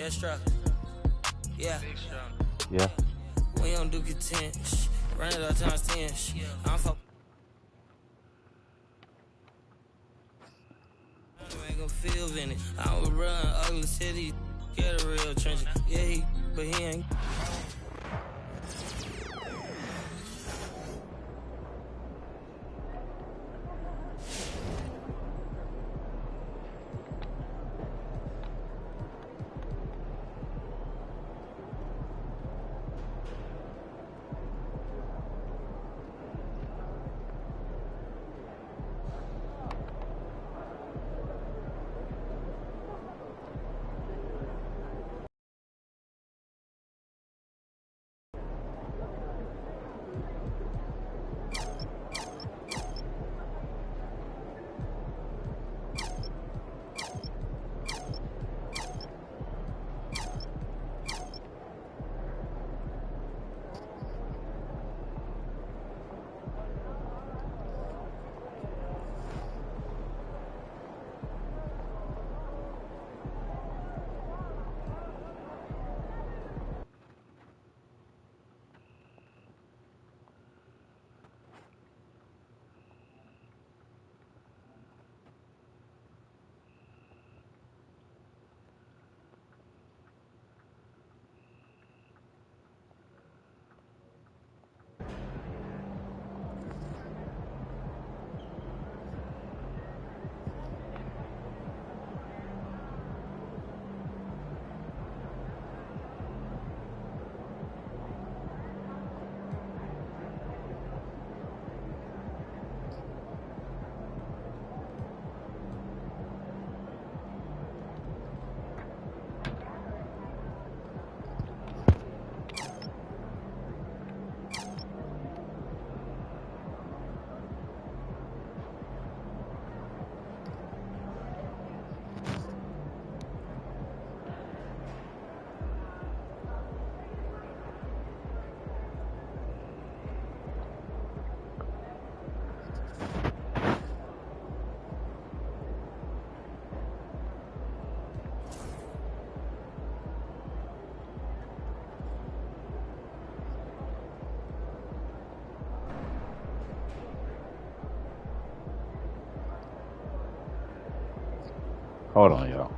Extra. Yeah. Yeah. We don't do content. Run it up times 10. I'm fuck. Ain't gon' feel in it. I would run ugly city. Get a real trench. Yeah, but he ain't. Hold on, y'all.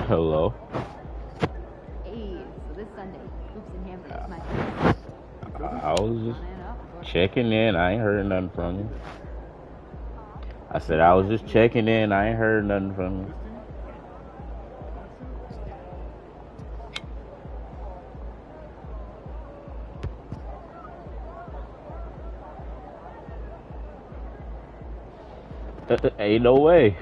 Hello. Hey, so this Sunday, hoops and hamburgers, my favorite. I was just checking in. I ain't heard nothing from you. I said I was just checking in. I ain't heard nothing from you. Ain't no way.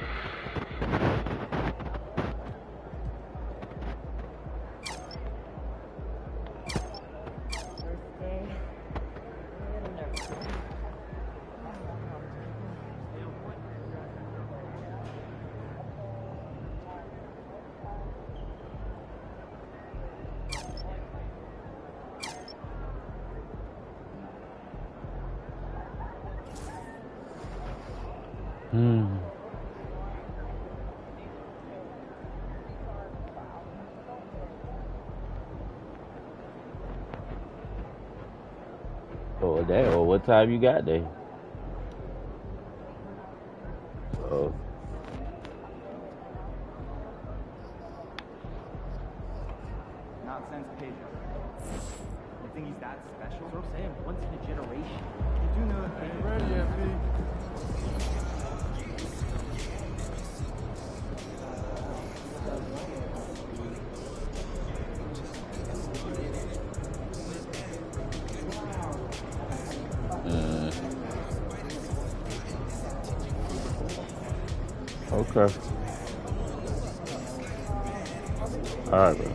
Oh, damn. Well, what time you got there? Oh. Nonsense Pedro. You think he's that special? That's what I'm saying. Once in a generation. You do know that thing. Ready, FP. Okay. All right, bro.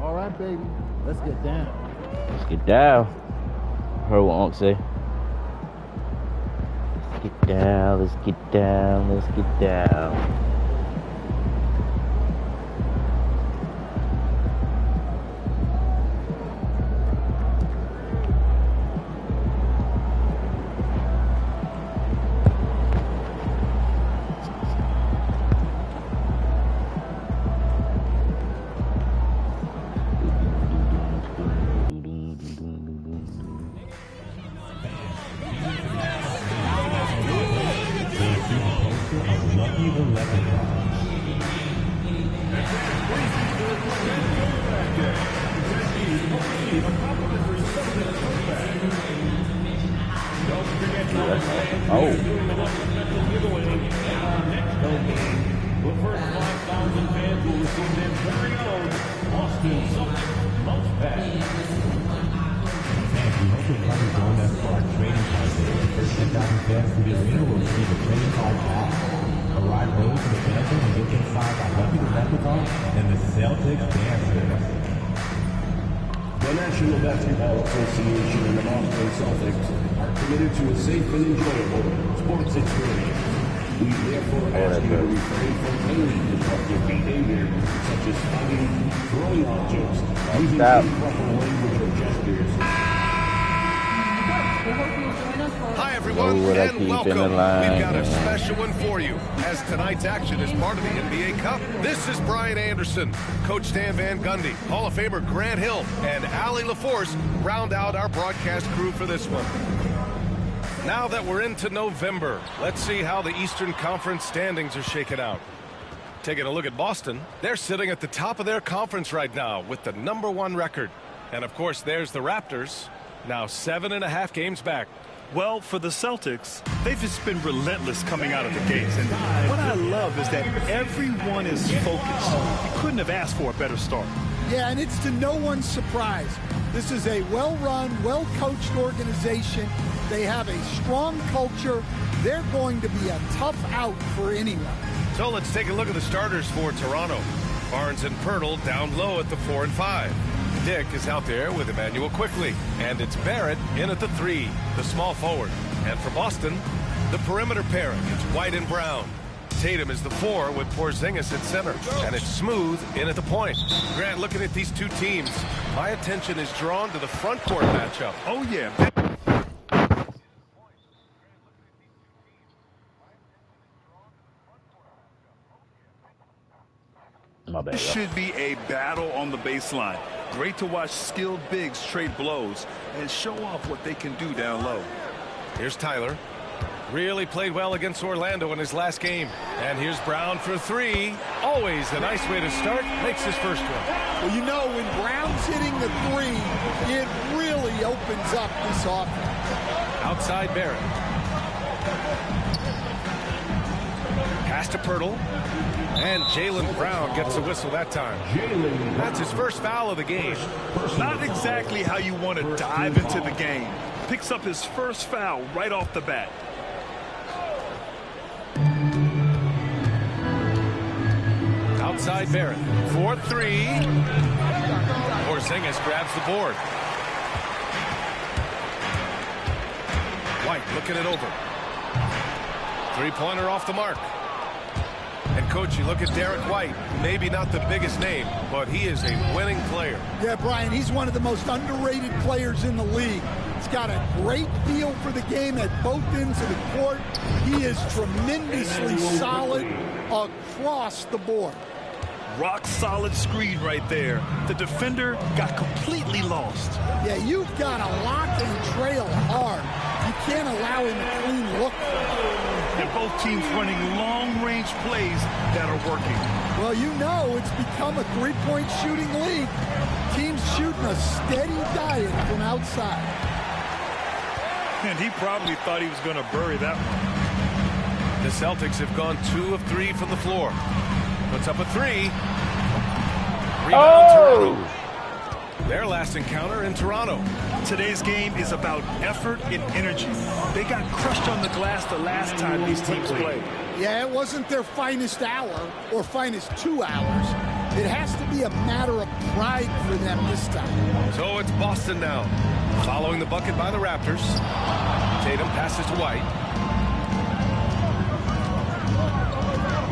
All right, baby. Let's get down. Let's get down. Heard what Unc say. Let's get down. Let's get down. Let's get down. The National Basketball Association and the Boston Celtics are committed to a safe and enjoyable sports experience. We therefore ask you to refrain from any disruptive behavior, such as fighting, throwing objects, using improper language or gestures. Hi everyone, and welcome. We've got a special one for you. As tonight's action is part of the NBA Cup, this is Brian Anderson, Coach Stan Van Gundy, Hall of Famer Grant Hill, and Allie LaForce round out our broadcast crew for this one. Now that we're into November, let's see how the Eastern Conference standings are shaken out. Taking a look at Boston, they're sitting at the top of their conference right now with the #1 record. And of course, there's the Raptors, now 7.5 games back. Well, for the Celtics, they've just been relentless coming out of the gates. And what I love is that everyone is focused. You couldn't have asked for a better start. Yeah, and it's to no one's surprise. This is a well-run, well-coached organization. They have a strong culture. They're going to be a tough out for anyone. So let's take a look at the starters for Toronto. Barnes and Pirtle down low at the 4 and 5. Dick is out there with Emmanuel Quickly, and it's Barrett in at the 3, the small forward. And for Boston, the perimeter pairing, it's White and Brown. Tatum is the 4 with Porzingis at center. And it's smooth in at the point. Grant, looking at these two teams, my attention is drawn to the front court matchup. Oh, yeah. This should be a battle on the baseline. Great to watch skilled bigs trade blows and show off what they can do down low. Here's Tyler. Really played well against Orlando in his last game. And here's Brown for 3. Always a nice way to start. Makes his first one. Well, you know, when Brown's hitting the 3, it really opens up this offense. Outside Barrett. Pass to Pirtle. And Jaylen Brown gets a whistle that time. That's his first foul of the game. Not exactly how you want to dive into the game. Picks up his first foul right off the bat. Outside Barrett. 4-3. Porzingis grabs the board. White looking it over. Three-pointer off the mark. And, Coach, you look at Derek White, maybe not the biggest name, but he is a winning player. Yeah, Brian, he's one of the most underrated players in the league. He's got a great feel for the game at both ends of the court. He is tremendously solid across the board. Rock solid screen right there. The defender got completely lost. Yeah, you've got to lock and trail hard. You can't allow him a clean look. And both teams running long-range plays that are working. Well, you know it's become a three-point shooting league. Teams shooting a steady diet from outside. And he probably thought he was going to bury that one. The Celtics have gone 2 of 3 from the floor. Puts up a 3. Rebound Toronto. Their last encounter in Toronto. Today's game is about effort and energy. They got crushed on the glass the last time these teams played. Yeah, it wasn't their finest hour or finest 2 hours. It has to be a matter of pride for them this time. So it's Boston now. Following the bucket by the Raptors. Tatum passes to White.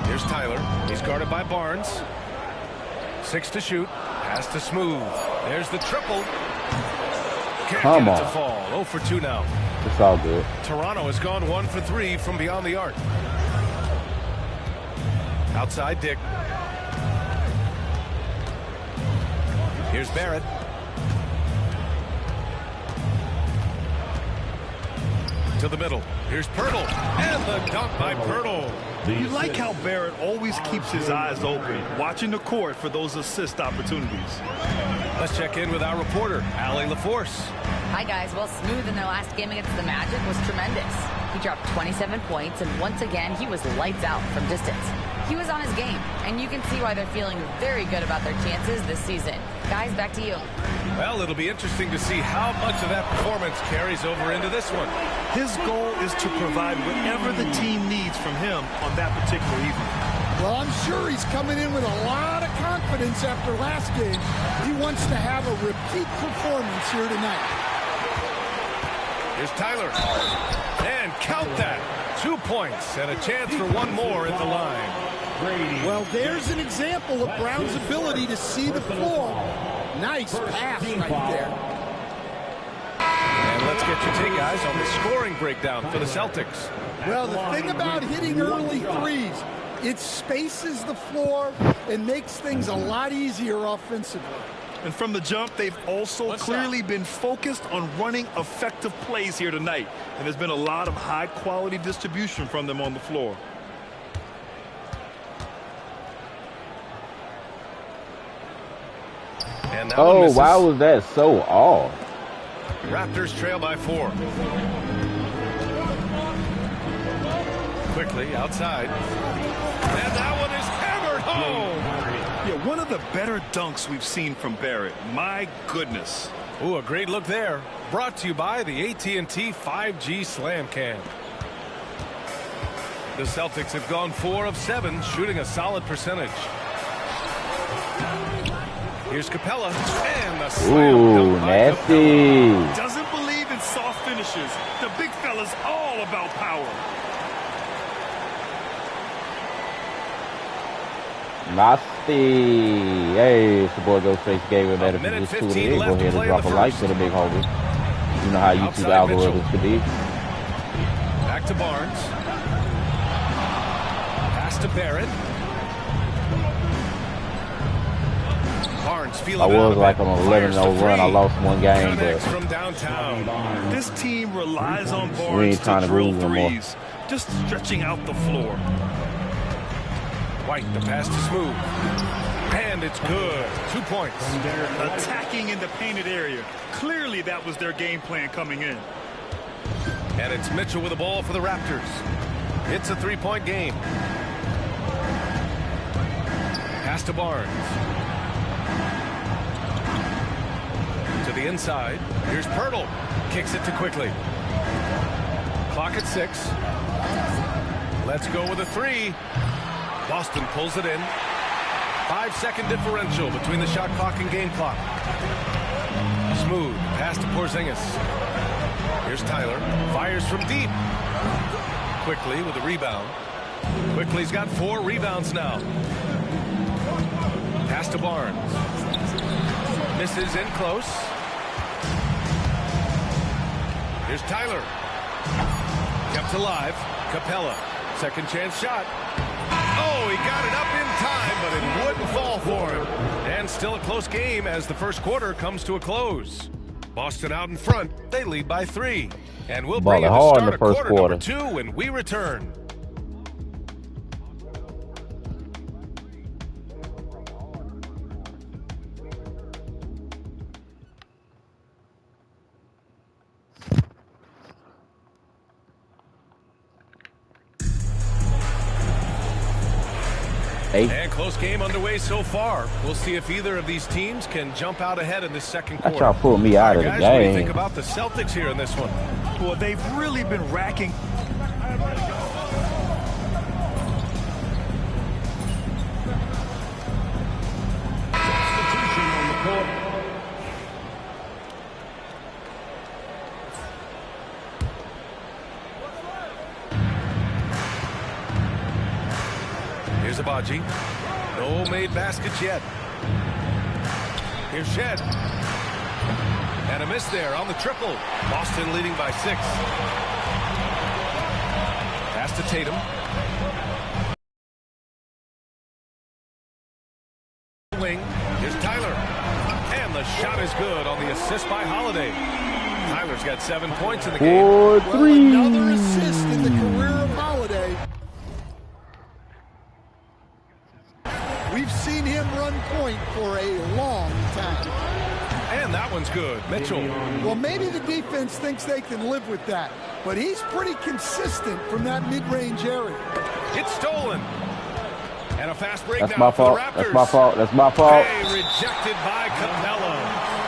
Here's Tyler. He's guarded by Barnes. 6 to shoot. Pass to Smooth. There's the triple. Can't get it to fall. 0 for 2 now. It's all good. Toronto has gone 1 for 3 from beyond the arc. Outside Dick. Here's Barrett. To the middle. Here's Pirtle. And the dunk by Pirtle. You like how Barrett always keeps his eyes open, watching the court for those assist opportunities. Let's check in with our reporter, Allie LaForce. Hi, guys. Well, Smooth in their last game against the Magic was tremendous. He dropped 27 points, and once again, he was lights out from distance. He was on his game, and you can see why they're feeling very good about their chances this season. Guys, back to you. Well, it'll be interesting to see how much of that performance carries over into this one. His goal is to provide whatever the team needs from him on that particular evening. Well, I'm sure he's coming in with a lot of confidence after last game. He wants to have a repeat performance here tonight. Here's Tyler. And count that. 2 points and a chance for one more at the line. Well, there's an example of Brown's ability to see the floor. Nice pass right there. And let's get your take, guys, on the scoring breakdown for the Celtics. Well, the thing about hitting early threes, it spaces the floor and makes things a lot easier offensively. And from the jump, they've also clearly been focused on running effective plays here tonight. And there's been a lot of high-quality distribution from them on the floor. And that oh, why was that so off? Raptors trail by 4. Quickly outside. And that one is hammered home. Yeah, one of the better dunks we've seen from Barrett. My goodness. Ooh, a great look there. Brought to you by the AT&T 5G Slam Cam. The Celtics have gone 4 of 7, shooting a solid percentage. Here's Capella, and the slam. Ooh, nasty. Doesn't believe in soft finishes. The big fella's all about power. Nasty. Hey, it's the boy Ghostface Gamer. That if you just tuned in, go ahead and drop a like to the big homie. You know how YouTube algorithms could be. Back to Barnes. Pass to Barrett. Barnes feeling I was like on an 11-0 run. I lost one game, but from downtown. This team relies on we Barnes ain't trying to to drill lose no more. threes, just stretching out the floor. White, the pass to Smooth. And it's good. 2 points. Attacking in the painted area. Clearly that was their game plan coming in. And it's Mitchell with the ball for the Raptors. It's a 3-point game. Pass to Barnes. To the inside. Here's Pirtle. Kicks it to Quickly. Clock at 6. Let's go with a 3. Boston pulls it in. 5-second differential between the shot clock and game clock. Smooth. Pass to Porzingis. Here's Tyler. Fires from deep. Quickly with a rebound. Quickly's got 4 rebounds now. Pass to Barnes. Misses in close. Here's Tyler. Kept alive. Capella. Second chance shot. Oh, he got it up in time, but it wouldn't fall for him. And still a close game as the first quarter comes to a close. Boston out in front. They lead by 3. And we'll bring you the start of quarter number 2 when we return. And close game underway so far. We'll see if either of these teams can jump out ahead in this second quarter. That's y'all pull me out of the guys, game. what do you think about the Celtics here in this one? Well, they've really been racking. Here's Abaji. No made baskets yet. Here's Shed. And a miss there on the triple. Boston leading by 6. Pass to Tatum. Wing. Here's Tyler. And the shot is good on the assist by Holiday. Tyler's got 7 points in the game. 4-3. Well, another assist in the career of Holiday. We've seen him run point for a long time. And that one's good. Mitchell. Well, maybe the defense thinks they can live with that, but he's pretty consistent from that mid-range area. It's stolen. And a fast break That's now my for fault. the Raptors. That's my fault. That's my fault. Hey, rejected by Capella.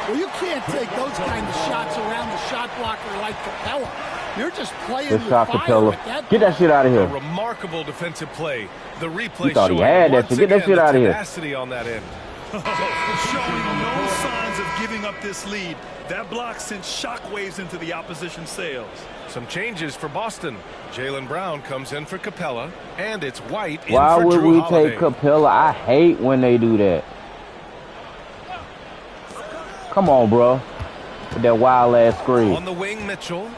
Well, you can't take those kind of shots around the shot blocker like Capella. You're just playing Good with shot, fire Capella. at that Get that point. shit out of A here. remarkable defensive play. The replay You thought he showing had that, once so get that again shit the out of here. tenacity on that end. Showing no signs of giving up this lead. That block sent shockwaves into the opposition sails. Some changes for Boston. Jaylen Brown comes in for Capella, and it's White in Why for would Drew we Holiday. take Capella? I hate when they do that. Come on, bro. With that wild-ass screen. On the wing, Mitchell.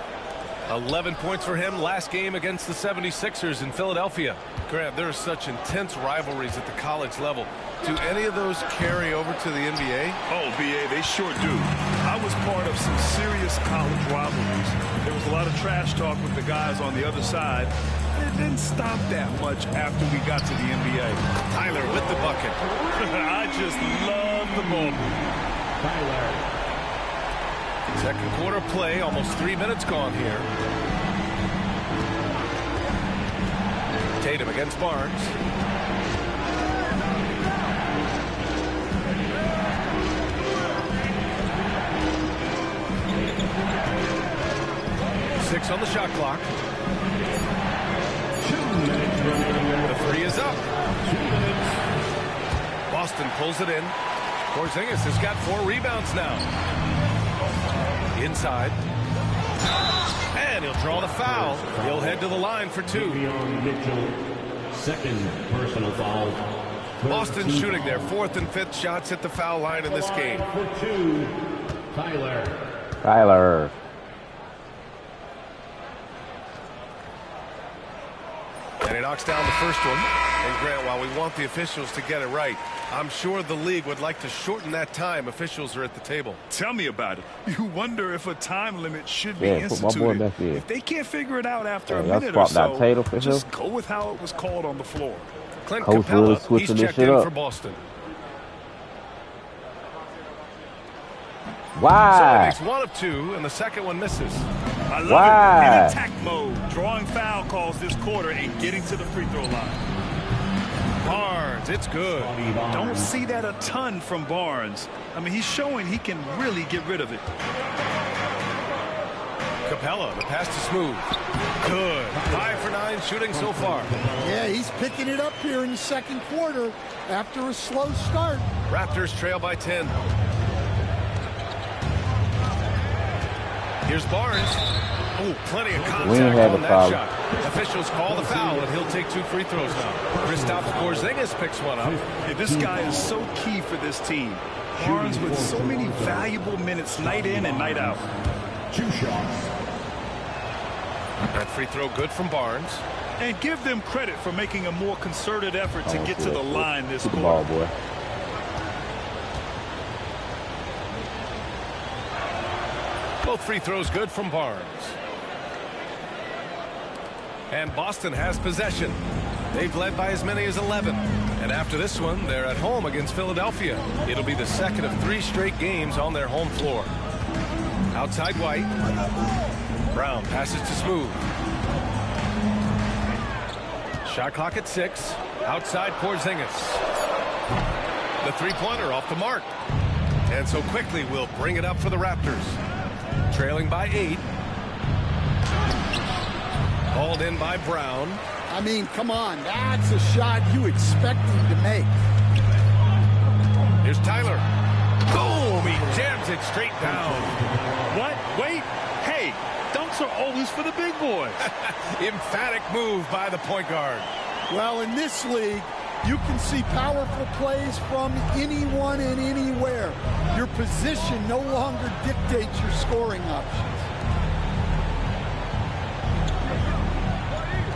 11 points for him last game against the 76ers in Philadelphia. Grant, there are such intense rivalries at the college level. Do any of those carry over to the NBA? Oh, BA, they sure do. I was part of some serious college rivalries. There was a lot of trash talk with the guys on the other side. It didn't stop that much after we got to the NBA. Tyler with the bucket. I just love the moment. Tyler. Second quarter play, almost 3 minutes gone here. Tatum against Barnes. Six on the shot clock. 2 minutes remaining. The 3 is up. Boston pulls it in. Porzingis has got 4 rebounds now. Inside. And he'll draw the foul. He'll head to the line for 2. Davion Mitchell, second personal foul. Boston shooting their 4th and 5th shots at the foul line in this game. For 2, Tyler. Tyler. And he knocks down the first one. And Grant, while we want the officials to get it right, I'm sure the league would like to shorten that time officials are at the table. Tell me about it. You wonder if a time limit should be Yeah, put my boy back instituted. there. If they can't figure it out after a Hey, y'all minute or swapped out so, Tatum for just him? go with how it was called on the floor. Clint Coach Capella, really he's switching this checked shit in up. for Boston. So he Why? makes 1 of 2, and the second one misses. I love Why? it. In attack mode, drawing foul calls this quarter and getting to the free throw line. Barnes, it's good. Don't see that a ton from Barnes. I mean, he's showing he can really get rid of it. Capella, the pass to Smooth. Good. 5 for 9 shooting so far. Yeah, he's picking it up here in the second quarter after a slow start. Raptors trail by 10. Here's Barnes. Oh, plenty of contact on that shot. Officials call the foul, and he'll take 2 free throws now. Kristaps Porzingis picks one up. Hey, this guy is so key for this team. Barnes with so many valuable minutes night in and night out. 2 shots. That free throw good from Barnes. And give them credit for making a more concerted effort to get to the line this Get the ball, quarter. boy. Both free throws good from Barnes. And Boston has possession. They've led by as many as 11. And after this one, they're at home against Philadelphia. It'll be the second of 3 straight games on their home floor. Outside White. Brown passes to Smooth. Shot clock at 6. Outside Porzingis. The three-pointer off the mark. And so quickly we'll bring it up for the Raptors. Trailing by 8. Hauled in by Brown. I mean, come on. That's a shot you expect him to make. Here's Tyler. Boom! He jams it straight down. What? Wait. Hey, dunks are always for the big boys. Emphatic move by the point guard. Well, in this league, you can see powerful plays from anyone and anywhere. Your position no longer dictates your scoring options.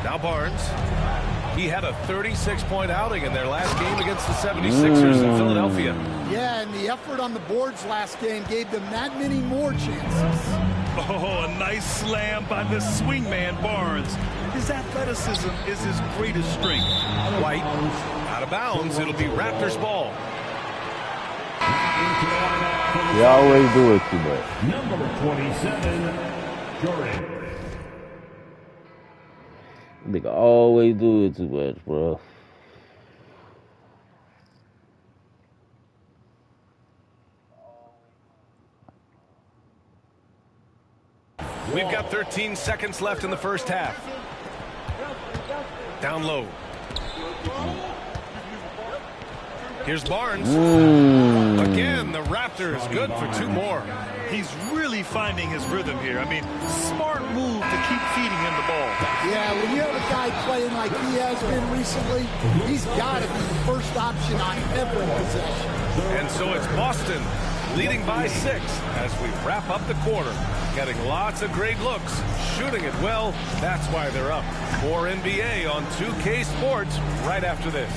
Now Barnes. He had a 36-point outing in their last game against the 76ers in Philadelphia. Yeah, and the effort on the boards last game gave them that many more chances. Oh, a nice slam by the swingman Barnes. His athleticism is his greatest strength. White out of bounds. It'll be Raptors ball. You always do it too much. Number 27, Jordan. Nigga always do it too much, bro. We've got 13 seconds left in the first half. Down low. Here's Barnes. Again, the Raptors good for 2 more. He's really finding his rhythm here. I mean, smart move to keep feeding him the ball. Yeah, when you have a guy playing like he has been recently, he's got to be the first option on every possession. And so it's Boston leading by 6 as we wrap up the quarter. Getting lots of great looks, shooting it well. That's why they're up. More NBA on 2K Sports right after this.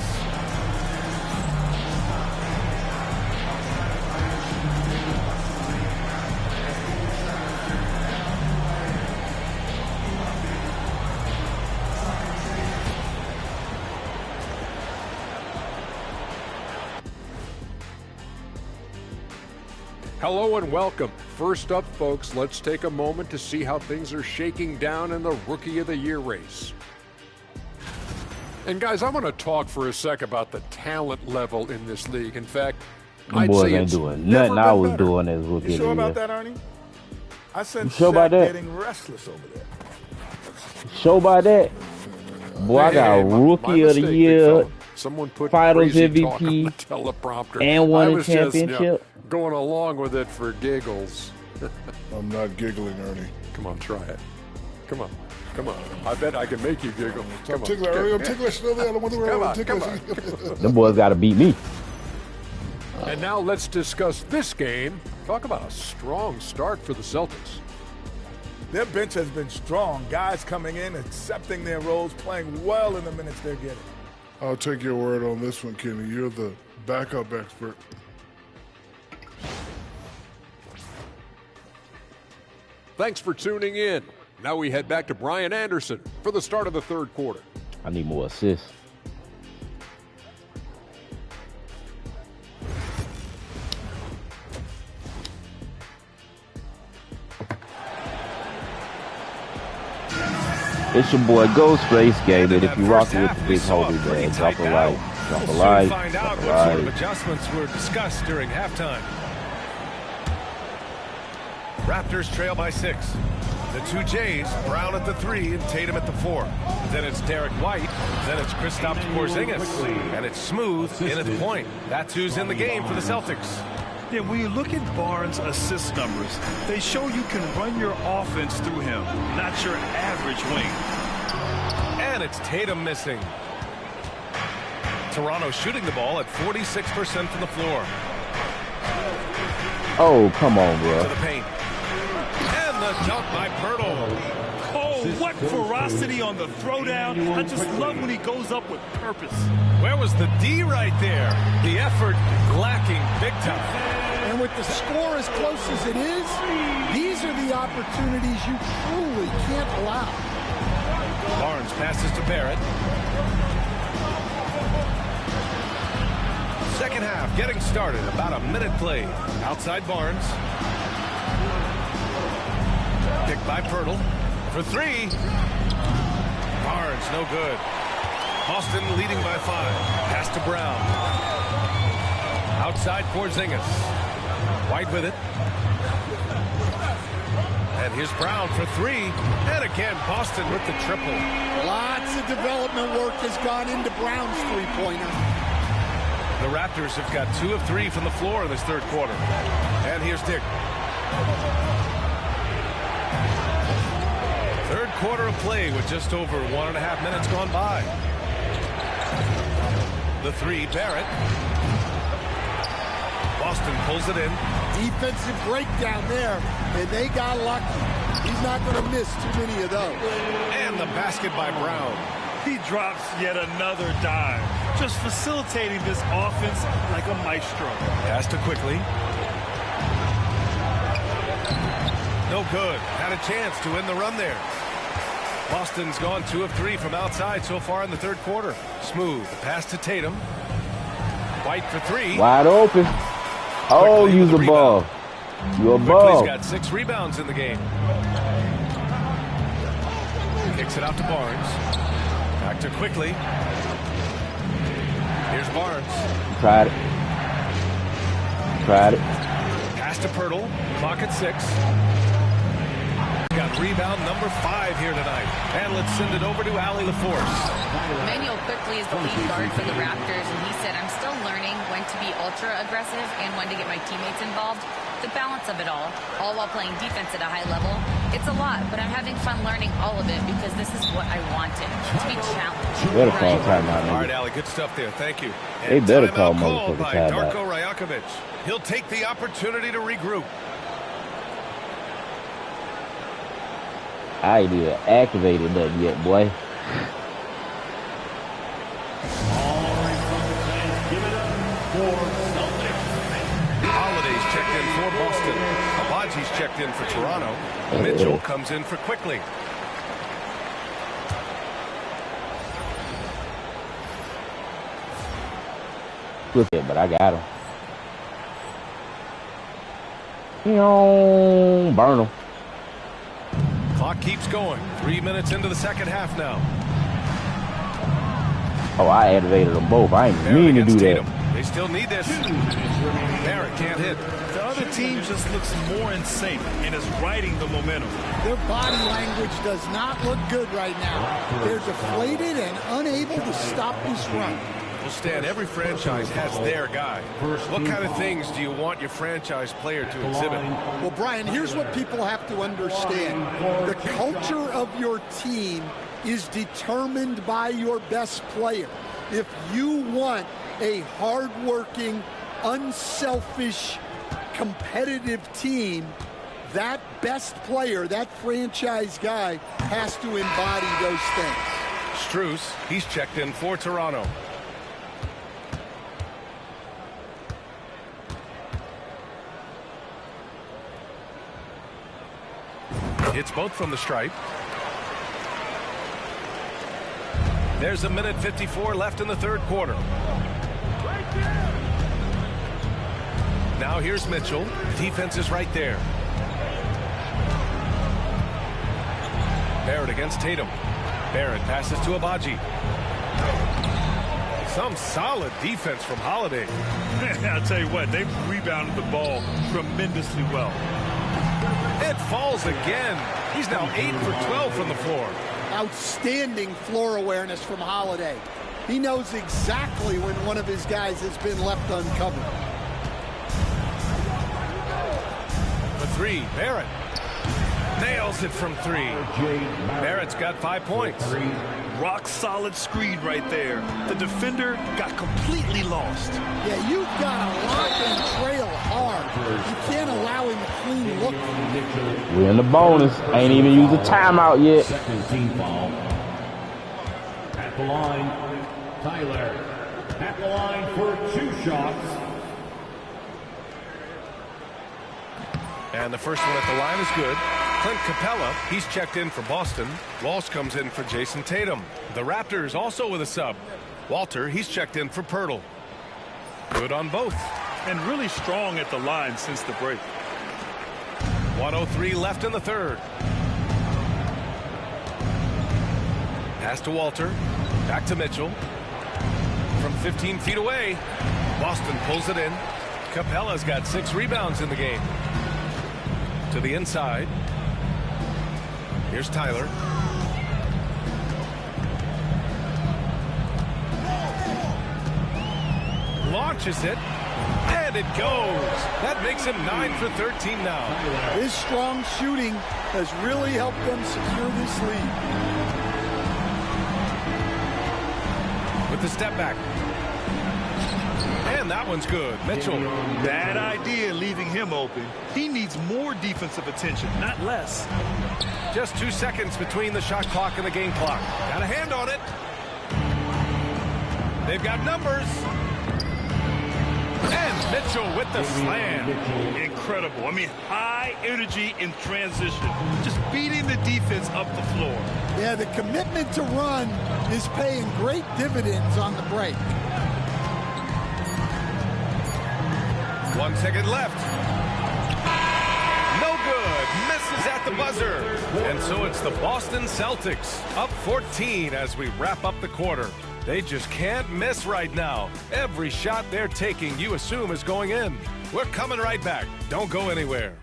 Hello and welcome. First up, folks, let's take a moment to see how things are shaking down in the Rookie of the Year race. And guys, I want to talk for a sec about the talent level in this league. In fact, Them boys ain't doing nothing I was doing as Rookie You sure of the about Year. that, Ernie? I You sense sure about Shaq that? getting restless over there. Show by that. Boy, I got Rookie of the mistake, big Year, fella. Someone put Finals crazy talk on MVP, the teleprompter. and won I a was just, championship. going along with it for giggles. I'm not giggling, Ernie. Come on, try it. Come on. Come on. I bet I can make you giggle. I'm ticklish. Them boys got to beat me. And now let's discuss this game. Talk about a strong start for the Celtics. Their bench has been strong. Guys coming in, accepting their roles, playing well in the minutes they're getting. I'll take your word on this one, Kenny. You're the backup expert. Thanks for tuning in. Now we head back to Brian Anderson for the start of the third quarter. I need more assists. It's your boy Ghostface, Gabe. If you rock with the big holy man, drop a like, drop a like, Find out drop a what sort of like. adjustments were discussed during halftime. Raptors trail by 6. The two Jays, Brown at the 3 and Tatum at the 4. Then it's Derek White. Then it's Kristaps Porzingis. And it's Smooth in at the point. That's who's in the game for the Celtics. Yeah, when you look at Barnes' assist numbers, they show you can run your offense through him, not your average wing. And it's Tatum missing. Toronto shooting the ball at 46% from the floor. Oh, come on, bro. To the paint. And the dunk by Pirtle. Oh, what ferocity on the throwdown. I just love when he goes up with purpose. Where was the D right there? The effort lacking big time. And with the score as close as it is, these are the opportunities you truly can't allow. Barnes passes to Barrett. Second half getting started. About a minute played. Outside Barnes. Kicked by Pirtle. For 3. Barnes, no good. Boston leading by 5. Pass to Brown. Outside Porzingis. White with it. And here's Brown for 3. And again, Boston with the triple. Lots of development work has gone into Brown's three-pointer. The Raptors have got 2 of 3 from the floor in this third quarter. And here's Dick. Third quarter of play with just over 1.5 minutes gone by. The 3, Barrett. Boston pulls it in. Defensive breakdown there, and they got lucky. He's not going to miss too many of those. And the basket by Brown. He drops yet another dime, just facilitating this offense like a maestro. Pass to Quickly. No good. Had a chance to end the run there. Boston's gone 2 of 3 from outside so far in the third quarter. Smooth. The pass to Tatum. White for 3. Wide open. Oh, use a ball. You a ball. Quickly's got 6 rebounds in the game. Kicks it out to Barnes. Back to Quickly. Here's Barnes. Tried it. Tried it. Pass to Pirtle. Clock at 6. Got rebound number 5 here tonight. And let's send it over to Allie LaForce. Emmanuel Quickly is the lead guard for the Raptors, and he said, I'm still learning when to be ultra aggressive and when to get my teammates involved. The balance of it all while playing defense at a high level. It's a lot, but I'm having fun learning all of it because this is what I wanted, to be challenged. Better call timeout, All right, nigga. Allie, good stuff there. Thank you. They better Timeout call called motherfucker by timeout. Darko Rajakovic. He'll take the opportunity to regroup. I ain't even activated nothing yet, boy. Holiday's checked in for Boston. Abaji's checked in for Toronto. Mitchell comes in for Quickly. Look at, but I got him. Burn him. Clock keeps going. 3 minutes into the second half now. Oh, I activated them both. I ain't mean to do that. They still need this. Barrett can't hit. The other team just looks more in sync and is riding the momentum. Their body language does not look good right now. They're deflated and unable to stop this run. Well, Stan, every franchise has their guy. What kind of things do you want your franchise player to exhibit? Well, Brian, here's what people have to understand. The culture of your team is determined by your best player. If you want a hardworking, unselfish, competitive team, that best player, that franchise guy, has to embody those things. Strus, he's checked in for Toronto. Hits both from the stripe. There's a minute 54 left in the third quarter. Now here's Mitchell. Defense is right there. Barrett against Tatum. Barrett passes to Abaji. Some solid defense from Holiday. I'll tell you what, they've rebounded the ball tremendously well. It falls again. He's now 8 for 12 from the floor. Outstanding floor awareness from Holiday. He knows exactly when one of his guys has been left uncovered. The three, Barrett. Nails it from three. Barrett's got 5 points. Rock solid screen right there. The defender got completely lost. Yeah, you've got to lock and trail hard. You can't allow him a clean look. We're in the bonus. Ain't even used a timeout yet. Second team foul. At the line, Tyler. At the line for 2 shots. And the first one at the line is good. Clint Capella, he's checked in for Boston. Walsh comes in for Jason Tatum. The Raptors also with a sub. Walter, he's checked in for Pirtle. Good on both. And really strong at the line since the break. 1:03 left in the third. Pass to Walter. Back to Mitchell. From 15 feet away. Boston pulls it in. Capella's got 6 rebounds in the game. To the inside. Here's Tyler. Launches it. And it goes. That makes him 9 for 13 now. His strong shooting has really helped them secure this lead. With the step back. And that one's good. Mitchell. Bad idea leaving him open. He needs more defensive attention, not less. Just 2 seconds between the shot clock and the game clock. Got a hand on it. They've got numbers. And Mitchell with the slam. Incredible. I mean, high energy in transition. Just beating the defense up the floor. Yeah, the commitment to run is paying great dividends on the break. 1 second left. No good. Misses at the buzzer. And so it's the Boston Celtics up 14 as we wrap up the quarter. They just can't miss right now. Every shot they're taking, you assume, is going in. We're coming right back. Don't go anywhere.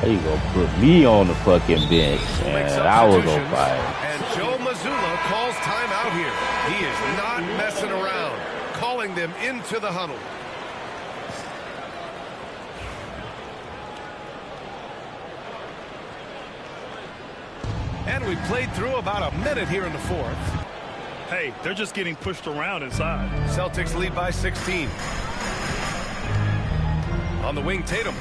There you go, put me on the fucking bench, and I was on fire. And Joe Mazzulla calls timeout here. He is not messing around, calling them into the huddle. And we played through about a minute here in the fourth. Hey, they're just getting pushed around inside. Celtics lead by 16. On the wing, Tatum.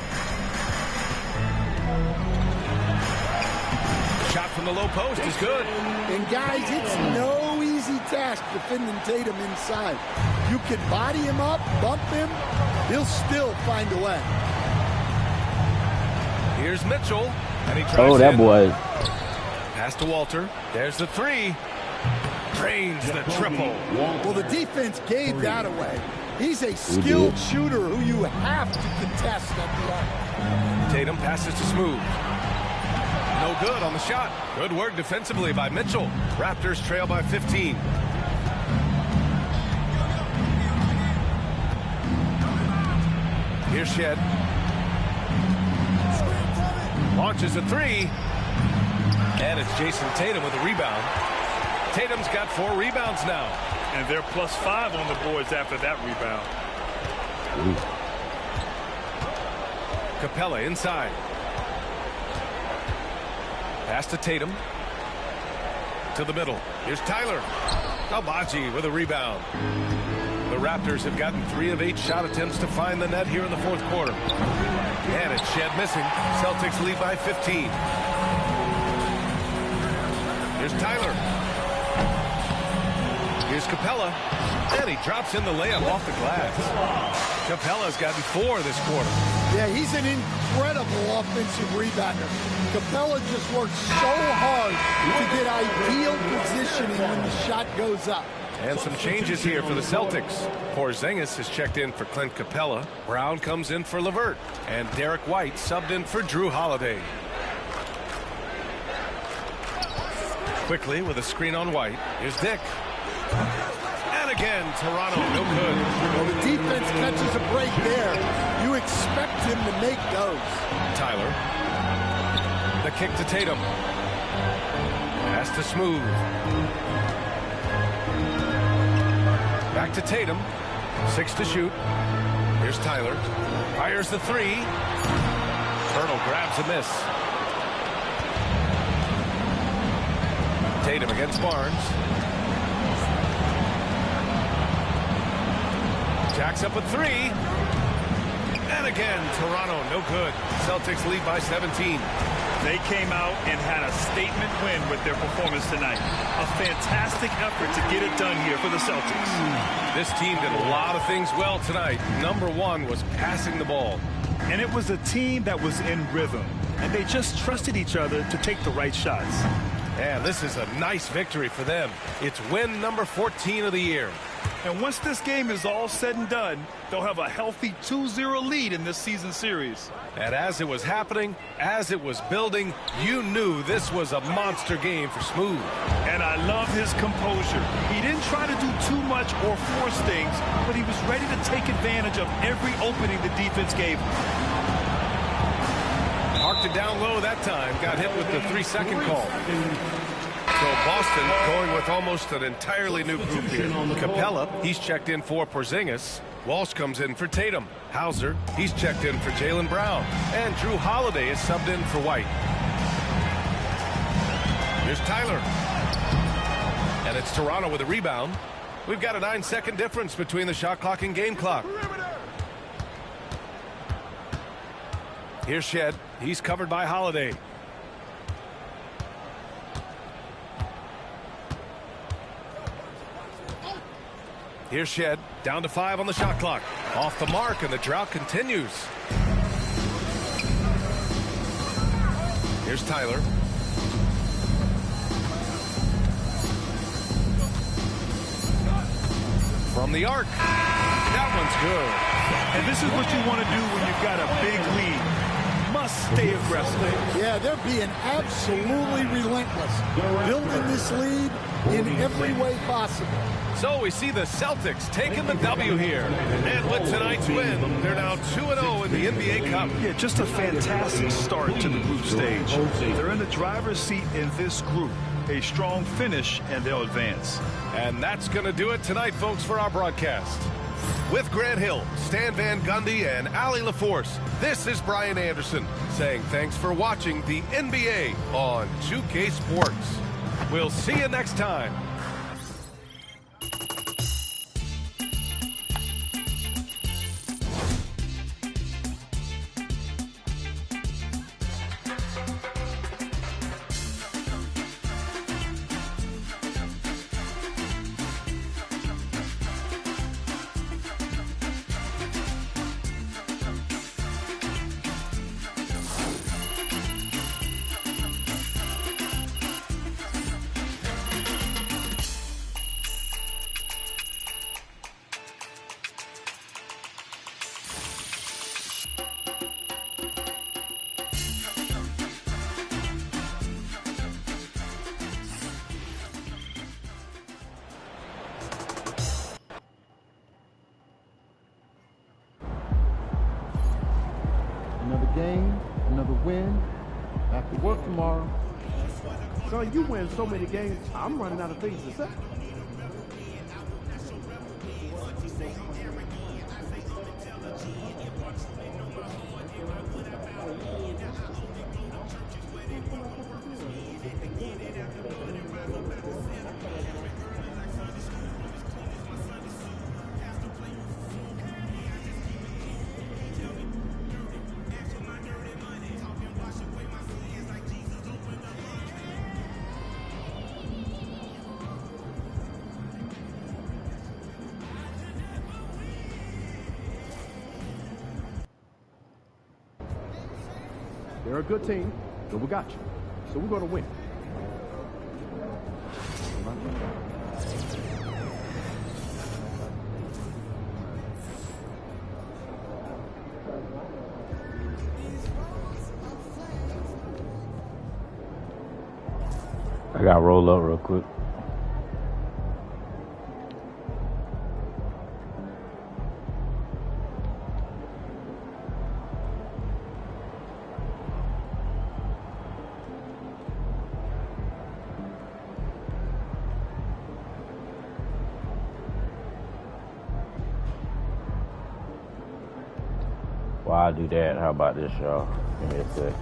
Shot from the low post is good. And guys, it's no easy task defending Tatum inside. You can body him up, bump him, he'll still find a way. Here's Mitchell, and he tries Oh, that boy. Pass to Walter. There's the three. Drains the triple. Well, the defense gave that away. He's a skilled shooter who you have to contest at the arc. Tatum passes to Smooth. No good on the shot. Good work defensively by Mitchell. Raptors trail by 15. Here's Shed. Launches a three. And it's Jason Tatum with a rebound. Tatum's got 4 rebounds now. And they're +5 on the boards after that rebound. Capella inside. Pass to Tatum. To the middle. Here's Tyler. Agbaji with a rebound. The Raptors have gotten 3 of 8 shot attempts to find the net here in the 4th quarter. And it's Shed missing. Celtics lead by 15. Here's Tyler. Here's Capella. And he drops in the layup off the glass. Capella's gotten 4 this quarter. Yeah, he's an incredible offensive rebounder. Capella just works so hard to get ideal positioning when the shot goes up. And some changes here for the Celtics. Porzingis has checked in for Clint Capella. Brown comes in for LeVert. And Derek White subbed in for Drew Holiday. Quickly with a screen on White. Here's Dick. And again, Toronto, no good. Well, the defense catches a break there. You expect him to make those. Tyler. The kick to Tatum. Pass to Smooth. Back to Tatum. 6 to shoot. Here's Tyler. Fires the 3. Turtle grabs a miss. Tatum against Barnes. Jacks up a 3. And again, Toronto, no good. Celtics lead by 17. They came out and had a statement win with their performance tonight. A fantastic effort to get it done here for the Celtics. This team did a lot of things well tonight. Number 1 was passing the ball. And it was a team that was in rhythm. And they just trusted each other to take the right shots. And this is a nice victory for them. It's win number 14 of the year. And once this game is all said and done, they'll have a healthy 2-0 lead in this season series. And as it was happening, as it was building, you knew this was a monster game for Smooth. And I love his composure. He didn't try to do too much or force things, but he was ready to take advantage of every opening the defense gave him. Marked it down low that time. Got hit with the 3-second call. So Boston going with almost an entirely new group here. Capella, he's checked in for Porzingis. Walsh comes in for Tatum. Hauser, he's checked in for Jaylen Brown. And Drew Holiday is subbed in for White. Here's Tyler. And it's Toronto with a rebound. We've got a 9-second difference between the shot clock and game clock. Here's Shed. He's covered by Holiday. Here's Shed. Down to 5 on the shot clock. Off the mark, and the drought continues. Here's Tyler. From the arc. That one's good. And this is what you want to do when you've got a big lead. Must stay aggressive. Yeah, they're being absolutely relentless. Building this lead in every way possible. So we see the Celtics taking the W here. And with tonight's win, they're now 2-0 in the NBA Cup. Yeah, just a fantastic start to the group stage. They're in the driver's seat in this group. A strong finish, and they'll advance. And that's going to do it tonight, folks, for our broadcast. With Grant Hill, Stan Van Gundy, and Allie LaForce, this is Brian Anderson saying thanks for watching the NBA on 2K Sports. We'll see you next time. game, another win. Back to work tomorrow. Son, you win so many games, I'm running out of things to say. They're a good team, and we got you. So we're going to win. I got to roll up real quick. While I do that, how about this, y'all? Give me a sec.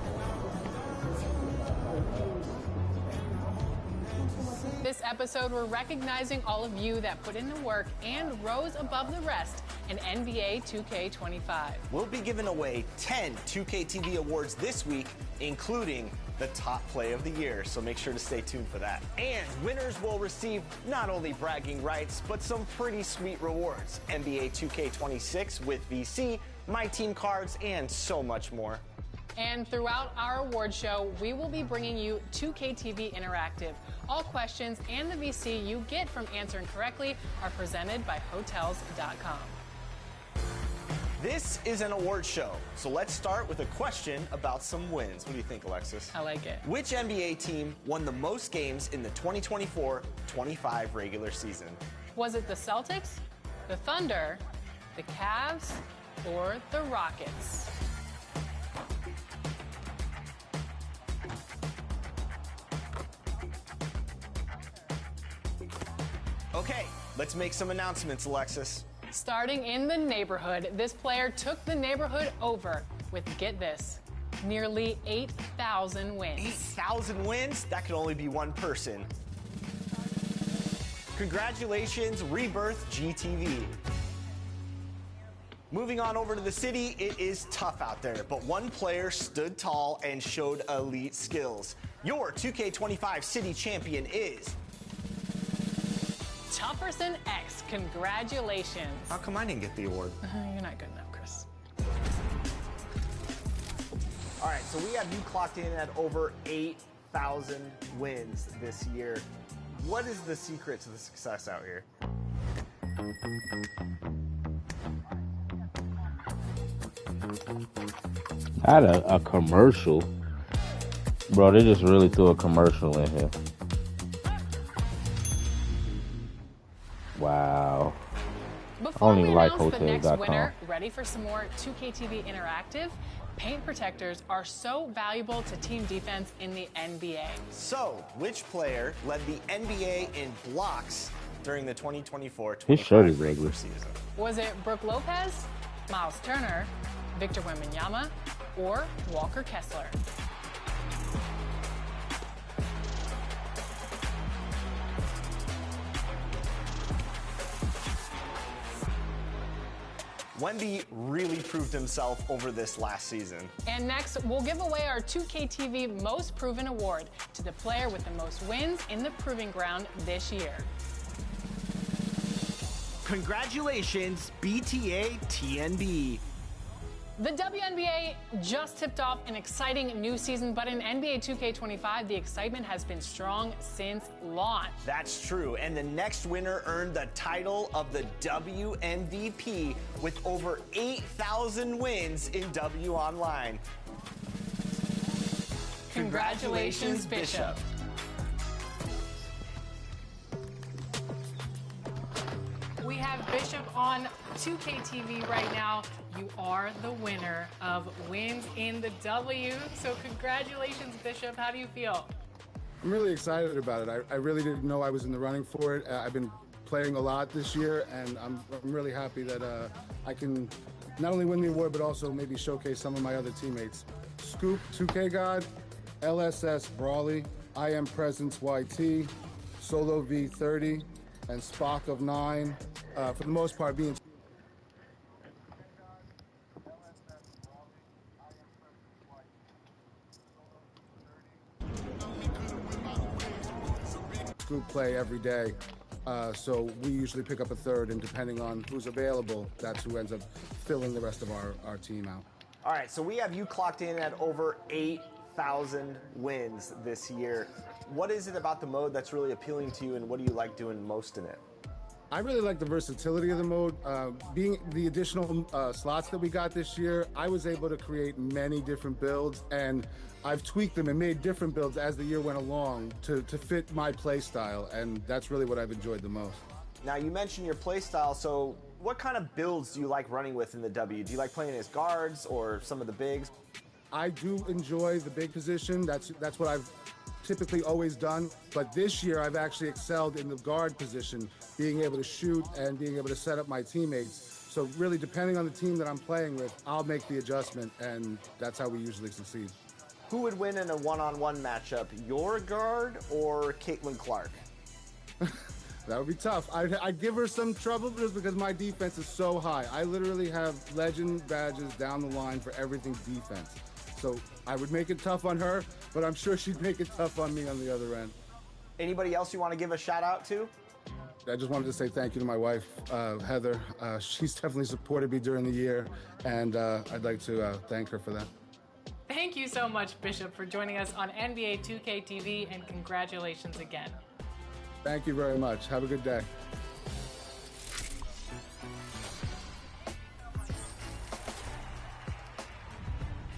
This episode, we're recognizing all of you that put in the work and rose above the rest in NBA 2K25. We'll be giving away 10 2K TV awards this week, including the top play of the year, so make sure to stay tuned for that. And winners will receive not only bragging rights, but some pretty sweet rewards. NBA 2K26 with VC, My Team cards, and so much more. And throughout our award show, we will be bringing you 2K TV Interactive. All questions and the VC you get from answering correctly are presented by Hotels.com. This is an award show, so let's start with a question about some wins. What do you think, Alexis? I like it. Which NBA team won the most games in the 2024-25 regular season? Was it the Celtics, the Thunder, the Cavs, or the Rockets? Okay, let's make some announcements, Alexis. Starting in the neighborhood, this player took the neighborhood over with, get this, nearly 8,000 wins. 8,000 wins? That could only be one person. Congratulations, Rebirth GTV. Moving on over to the city, it is tough out there, but one player stood tall and showed elite skills. Your 2K25 city champion is Tufferson X. Congratulations. How come I didn't get the award? You're not good enough, Chris. All right, so we have you clocked in at over 8,000 wins this year. What is the secret to the success out here? I had a commercial. Bro, they just really threw a commercial in here. Wow. Before we like announce the next Hotels.com. winner, ready for some more 2K TV Interactive? Paint protectors are so valuable to team defense in the NBA. So, which player led the NBA in blocks during the 2024-25 His shirt is regular regular. season? Was it Brooke Lopez, Miles Turner, Victor Wembanyama, or Walker Kessler? Wemby really proved himself over this last season. And next, we'll give away our 2K TV Most Proven Award to the player with the most wins in the Proving Ground this year. Congratulations, BTA TNB. The WNBA just tipped off an exciting new season, but in NBA 2K25, the excitement has been strong since launch. That's true, and the next winner earned the title of the WMVP with over 8,000 wins in W Online. Congratulations, Bishop. We have Bishop on 2KTV right now, you are the winner of Wins in the W. So congratulations, Bishop. How do you feel? I'm really excited about it. I really didn't know I was in the running for it. I've been playing a lot this year, and I'm really happy that I can not only win the award, but also maybe showcase some of my other teammates. Scoop, 2K God, LSS Brawley, I Am Presence YT, Solo V30, and Spock of 9, for the most part being Scoop play every day. So we usually pick up a third, and depending on who's available, that's who ends up filling the rest of our team out. All right, so we have you clocked in at over 8,000 wins this year. What is it about the mode that's really appealing to you, and what do you like doing most in it? I really like the versatility of the mode. Being the additional slots that we got this year, I was able to create many different builds, and I've tweaked them and made different builds as the year went along to fit my play style, and that's really what I've enjoyed the most. Now, you mentioned your play style, so what kind of builds do you like running with in the W? Do you like playing as guards or some of the bigs? I do enjoy the big position. That's what I've typically always done, but this year I've actually excelled in the guard position, being able to shoot and being able to set up my teammates. So really, depending on the team that I'm playing with, I'll make the adjustment, and that's how we usually succeed. Who would win in a one-on-one matchup, your guard or Caitlin Clark? That would be tough. I'd give her some trouble just because my defense is so high. I literally have legend badges down the line for everything defense. So I would make it tough on her, but I'm sure she'd make it tough on me on the other end. Anybody else you want to give a shout out to? I just wanted to say thank you to my wife, Heather. She's definitely supported me during the year, and I'd like to thank her for that. Thank you so much, Bishop, for joining us on NBA 2K TV, and congratulations again. Thank you very much. Have a good day.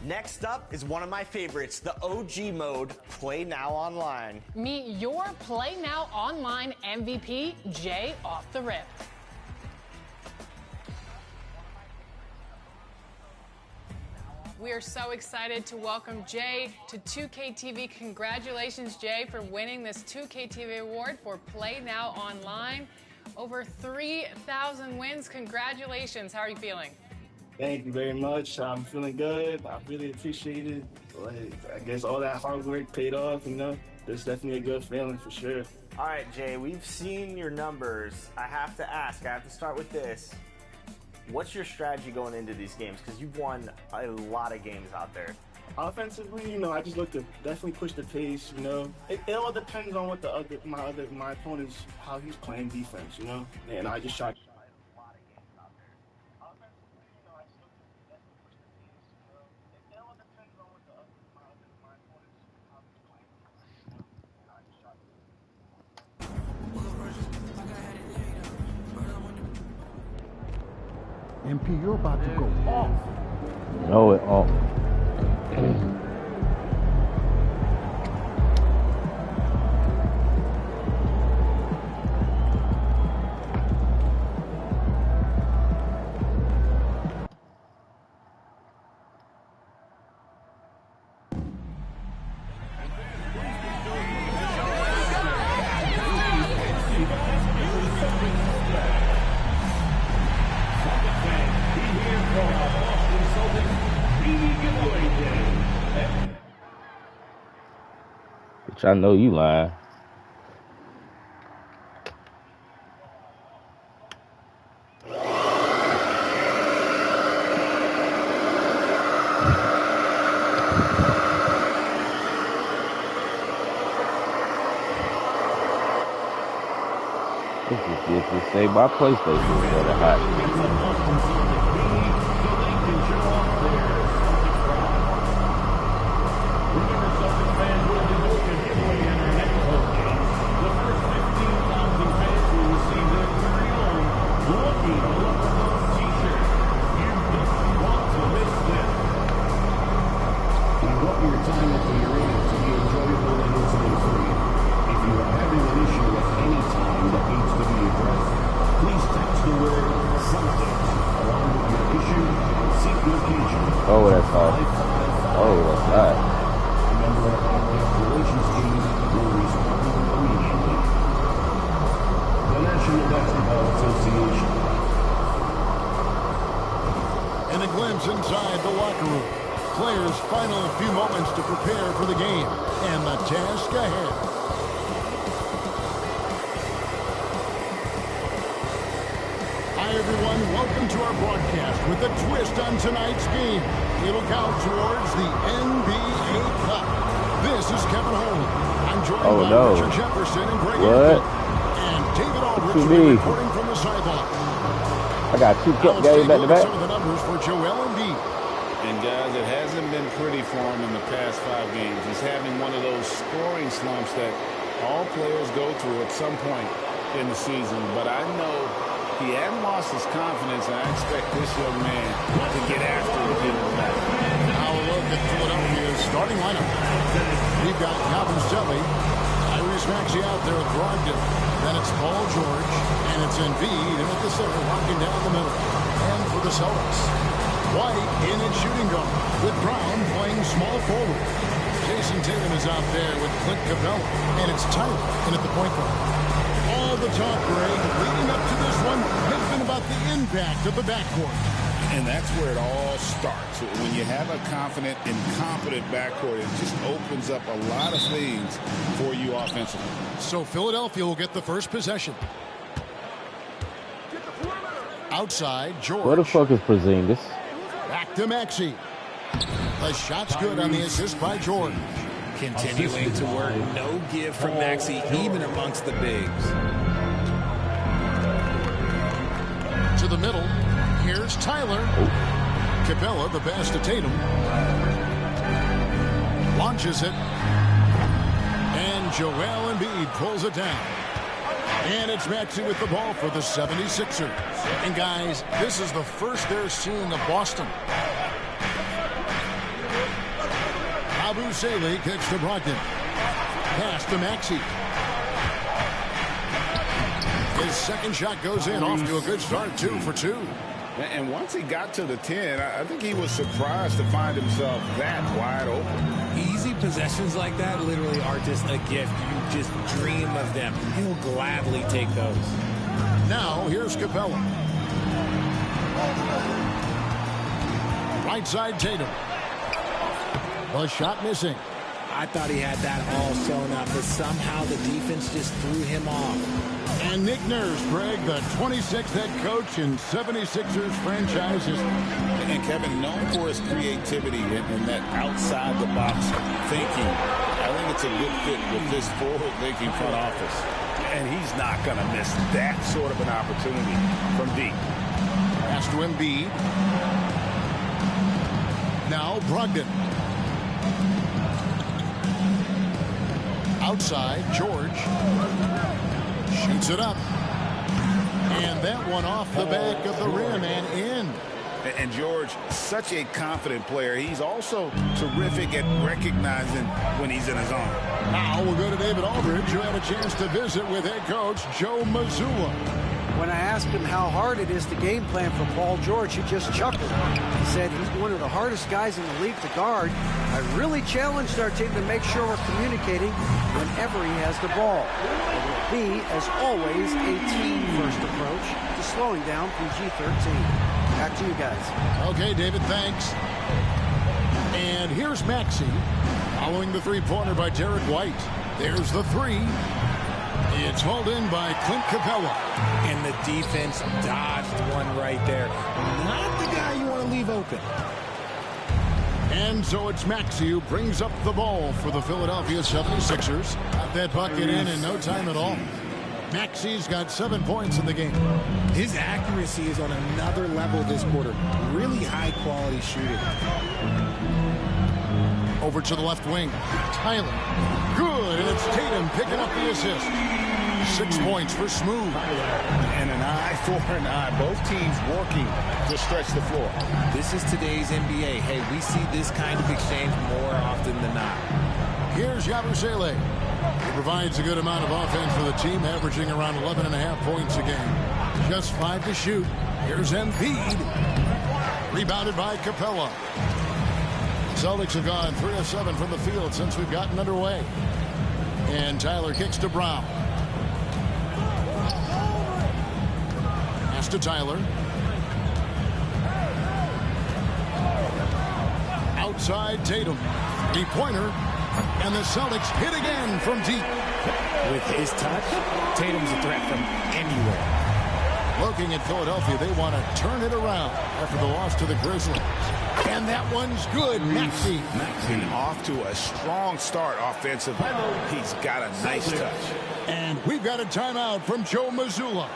Next up is one of my favorites, the OG mode, Play Now Online. Meet your Play Now Online MVP, Jay Off the Rip. We are so excited to welcome Jay to 2K TV. Congratulations, Jay, for winning this 2K TV award for Play Now Online. Over 3,000 wins. Congratulations. How are you feeling? Thank you very much. I'm feeling good. I really appreciate it. I guess all that hard work paid off, you know. It's definitely a good feeling for sure. All right, Jay, we've seen your numbers. I have to ask, I have to start with this. What's your strategy going into these games? Because you've won a lot of games out there. Offensively, you know, I just look to definitely push the pace, you know. It all depends on what my opponent's, how he's playing defense, you know. And I just try. MP, you're about to go off. No, it off. Bitch, I know you lying. This is say my PlayStation is really hot. If you are having an issue at any time that needs to be addressed, please text the word Oh, that's hard. Oh, that's hot. Relations team will respond immediately. The National Basketball Association. And a glimpse inside the locker room. Players' final few moments to prepare for the game and the task ahead. Hi, everyone. Welcome to our broadcast with a twist on tonight's game. It'll count towards the NBA Cup. This is Kevin Holland. I'm joined by Richard Jefferson and Greg Anthony. And David Aldridge will be reporting from the sideline. I got 2 cup games back to back. Some of the numbers for Joel Embiid. And guys, it hasn't been pretty for him in the past 5 games. He's having one of those scoring slumps that all players go through at some point in the season. But I know he hasn't lost his confidence, and I expect this young man to get after it in the back. Now a look at Philadelphia's starting lineup. We've got Yabusele, Tyrese Maxey out there with Brogdon. Then it's Paul George, and it's Embiid, and at the center, rocking down the middle. And for the Celtics, White in at shooting guard, with Brown playing small forward. Jason Tatum is out there with Clint Capella, and it's Tyler in at the point guard. All the talk, Greg, leading up to this one has been about the impact of the backcourt. And that's where it all starts. When you have a confident and competent backcourt, it just opens up a lot of things for you offensively. So Philadelphia will get the first possession. Outside, George. Where the fuck is Porzingis? Back to Maxey. The shot's good on the assist by George. Continuing to work. No give from Maxey, even amongst the bigs. To the middle. Here's Tyler. Capella, the pass to Tatum. Launches it. And Joel Embiid pulls it down. And it's Maxey with the ball for the 76ers. And guys, this is the first they're seeing of Boston. Yabusele kicks to Brogdon. Pass to Maxey. His second shot goes in, off to a good start, 2 for 2. And once he got to the 10, I think he was surprised to find himself that wide open. Easy possessions like that literally are just a gift. You just dream of them. He'll gladly take those. Now, here's Capella. Right side, Tatum. The shot missing. I thought he had that all sewn up, but somehow the defense just threw him off. And Nick Nurse, Greg, the 26th head coach in 76ers franchises. And Kevin, known for his creativity and that outside-the-box thinking. I think it's a good fit with this forward-thinking front office. And he's not going to miss that sort of an opportunity from deep. Pass to Embiid. Now Brogdon. Outside, George. Shoots it up. And that one off the back of the rim and in. And George, such a confident player. He's also terrific at recognizing when he's in his zone. Now we'll go to David Aldridge, who had a chance to visit with head coach Joe Mazzulla. When I asked him how hard it is to game plan for Paul George, he just chuckled. He said he's one of the hardest guys in the league to guard. I really challenged our team to make sure we're communicating whenever he has the ball. It will be, as always, a team-first approach to slowing down PG-13. Back to you guys. Okay, David, thanks. And here's Maxey, following the three-pointer by Derek White. There's the three. It's hauled in by Clint Capella. And the defense dodged one right there. Not the guy you want to leave open. And so it's Maxey who brings up the ball for the Philadelphia 76ers. Got that bucket in no time at all. Maxey's got 7 points in the game. His accuracy is on another level this quarter. Really high-quality shooting. Over to the left wing. Tyler. Good, and it's Tatum picking up the assist. 6 points for Smooth. And an eye for an eye. Both teams working to stretch the floor. This is today's NBA. Hey, we see this kind of exchange more often than not. Here's Yabusele. He provides a good amount of offense for the team, averaging around 11.5 points a game. Just 5 to shoot. Here's Embiid. Rebounded by Capella. Celtics have gone 3 of 7 from the field since we've gotten underway. And Tyler kicks to Brown. Pass to Tyler. Outside Tatum. Three-pointer. And the Celtics hit again from deep. With his touch, Tatum's a threat from anywhere. Looking at Philadelphia, they want to turn it around after the loss to the Grizzlies. And that one's good. Maxey. Off to a strong start offensively. He's got a nice touch. And we've got a timeout from Joe Mazzulla.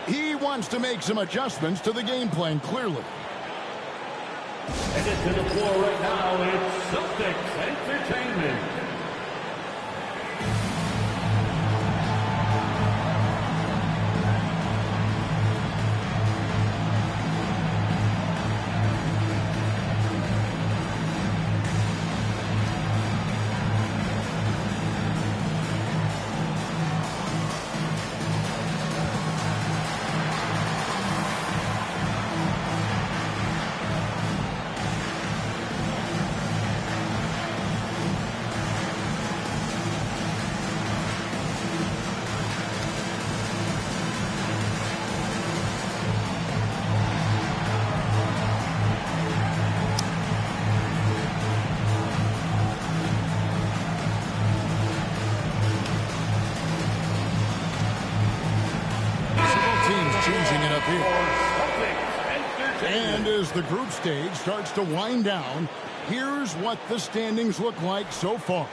He wants to make some adjustments to the game plan, clearly. And to the floor right now, it's Celtics Entertainment. And as the group stage starts to wind down, here's what the standings look like so far.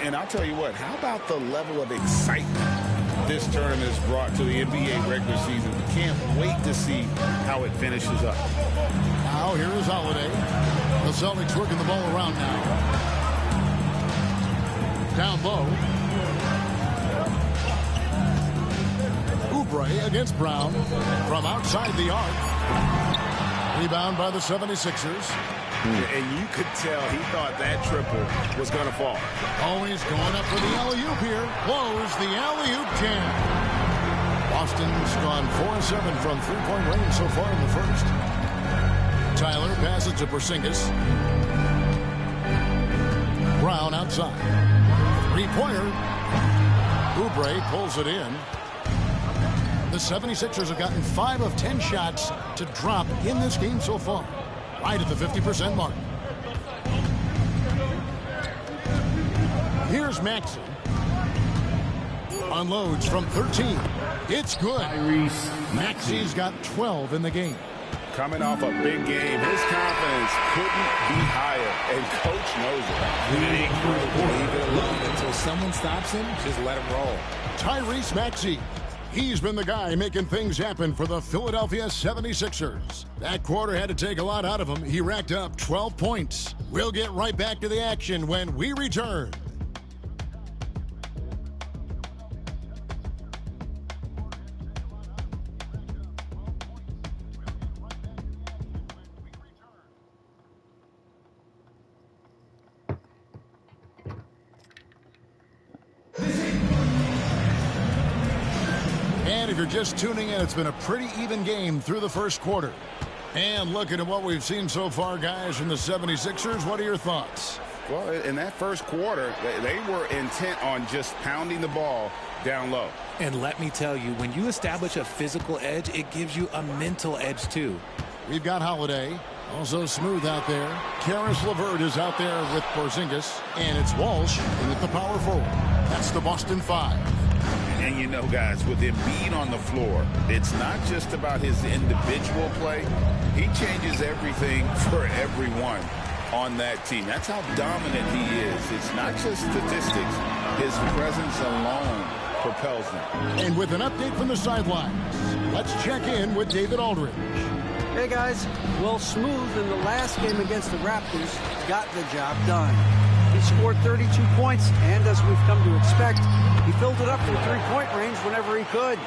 And I'll tell you what, how about the level of excitement this tournament has brought to the NBA regular season? We can't wait to see how it finishes up. Now here is Holiday. The Celtics working the ball around now. Down low. Oubre against Brown from outside the arc. Rebound by the 76ers. And you could tell he thought that triple was going to fall. Oh, he's going up for the alley-oop here. Blows the alley-oop jam. Boston's gone 4 of 7 from three-point range so far in the first. Tyler passes to Porzingis. Brown outside. Three-pointer. Oubre pulls it in. The 76ers have gotten 5 of 10 shots to drop in this game so far. Right at the 50% mark. Here's Maxey. Unloads from 13. It's good. Maxey's got 12 in the game. Coming off a big game, his confidence couldn't be higher, and Coach knows it. Leave it alone until someone stops him. Just let him roll. Tyrese Maxey. He's been the guy making things happen for the Philadelphia 76ers. That quarter had to take a lot out of him. He racked up 12 points. We'll get right back to the action when we return. And if you're just tuning in, it's been a pretty even game through the first quarter. And looking at what we've seen so far, guys, from the 76ers, what are your thoughts? Well, in that first quarter, they were intent on just pounding the ball down low. And let me tell you, when you establish a physical edge, it gives you a mental edge, too. We've got Holiday. Also smooth out there. Karis LeVert is out there with Porzingis. And it's Walsh in at the power forward. That's the Boston 5. And you know, guys, with Embiid on the floor, it's not just about his individual play. He changes everything for everyone on that team. That's how dominant he is. It's not just statistics. His presence alone propels them. And with an update from the sidelines, let's check in with David Aldridge. Hey, guys. Well, Smooth in the last game against the Raptors got the job done. He scored 32 points, and as we've come to expect, he filled it up from three-point range whenever he could.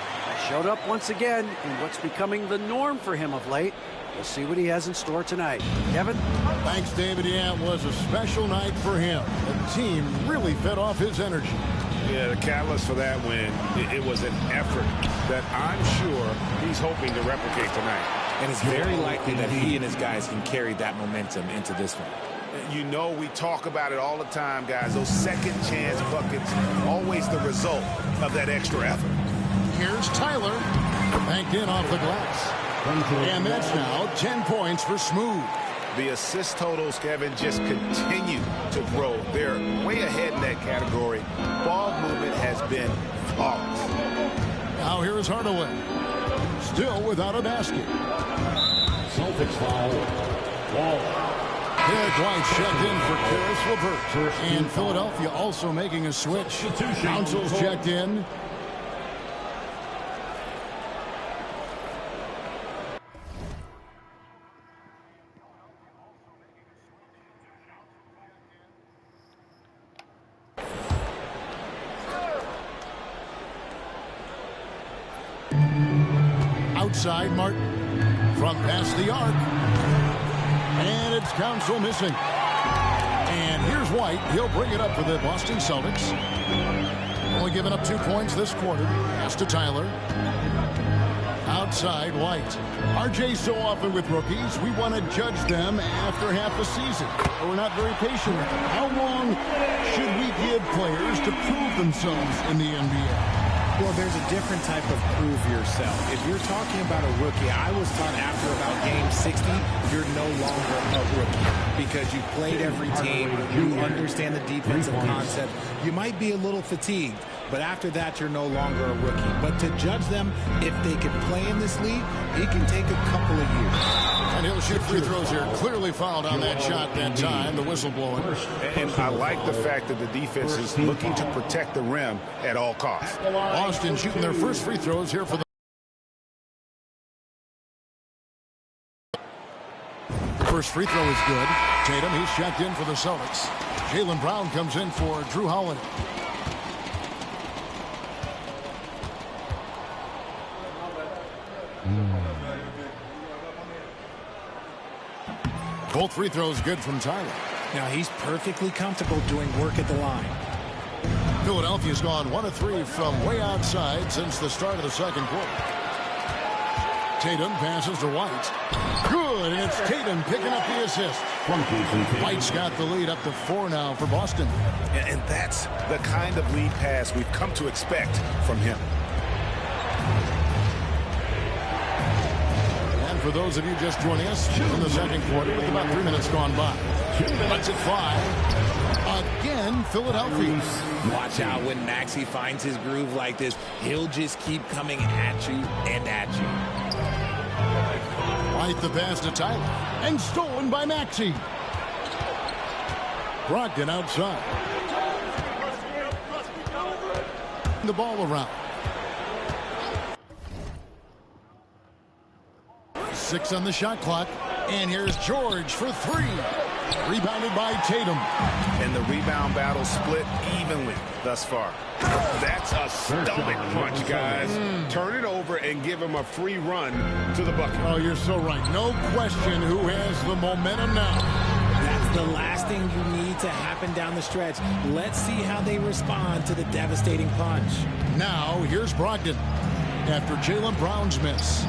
Showed up once again in what's becoming the norm for him of late. We'll see what he has in store tonight. Kevin? Thanks, David. Yeah, it was a special night for him. The team really fed off his energy. Yeah, the catalyst for that win, it was an effort that I'm sure he's hoping to replicate tonight. And it's very likely that he and his guys can carry that momentum into this one. You know, we talk about it all the time, guys. Those second chance buckets, always the result of that extra effort. Here's Tyler. Banked in off the glass. And that's now 10 points for Smooth. The assist totals, Kevin, just continue to grow. They're way ahead in that category. Ball movement has been flawless. Now here's Hardaway. Still without a basket. Celtics foul. Wall. Derek White checked in for Karis LeVert. And Philadelphia also making a switch. Council's checked in. Outside Martin from past the arc. And it's Council missing. And here's White. He'll bring it up for the Boston Celtics. Only giving up 2 points this quarter. Pass to Tyler. Outside White. RJ's so often with rookies, we want to judge them after half a season. We're not very patient. How long should we give players to prove themselves in the NBA? Well, there's a different type of prove yourself. If you're talking about a rookie, I was taught after about game 60, you're no longer a rookie because you played every team, you understand the defensive concept. You might be a little fatigued, but after that, you're no longer a rookie. But to judge them, if they can play in this league, it can take a couple of years. And he'll shoot free throws here. Clearly fouled on that shot that time, the whistle blowing. And I like the fact that the defense is looking to protect the rim at all costs. Boston shooting their first free throws here for the first free throw is good. Tatum, he's checked in for the Celtics. Jaylen Brown comes in for Drew Holiday. Both free throws good from Tyler. Now he's perfectly comfortable doing work at the line. Philadelphia's gone 1 of 3 from way outside since the start of the second quarter. Tatum passes to White. Good, and it's Tatum picking up the assist. White's got the lead up to 4 now for Boston. And that's the kind of lead pass we've come to expect from him. For those of you just joining us in the second quarter with about 3 minutes gone by. Lets it fly. Again, Philadelphia. Watch out when Maxey finds his groove like this. He'll just keep coming at you and at you. Right the pass to Tyler. And stolen by Maxey. Brogdon outside. The ball around. 6 on the shot clock. And here's George for 3. Rebounded by Tatum. And the rebound battle split evenly thus far. That's a stomach punch, guys. Turn it over and give him a free run to the bucket. Oh, you're so right. No question who has the momentum now. That's the last thing you need to happen down the stretch. Let's see how they respond to the devastating punch. Now, here's Brogdon after Jaylen Brown's miss.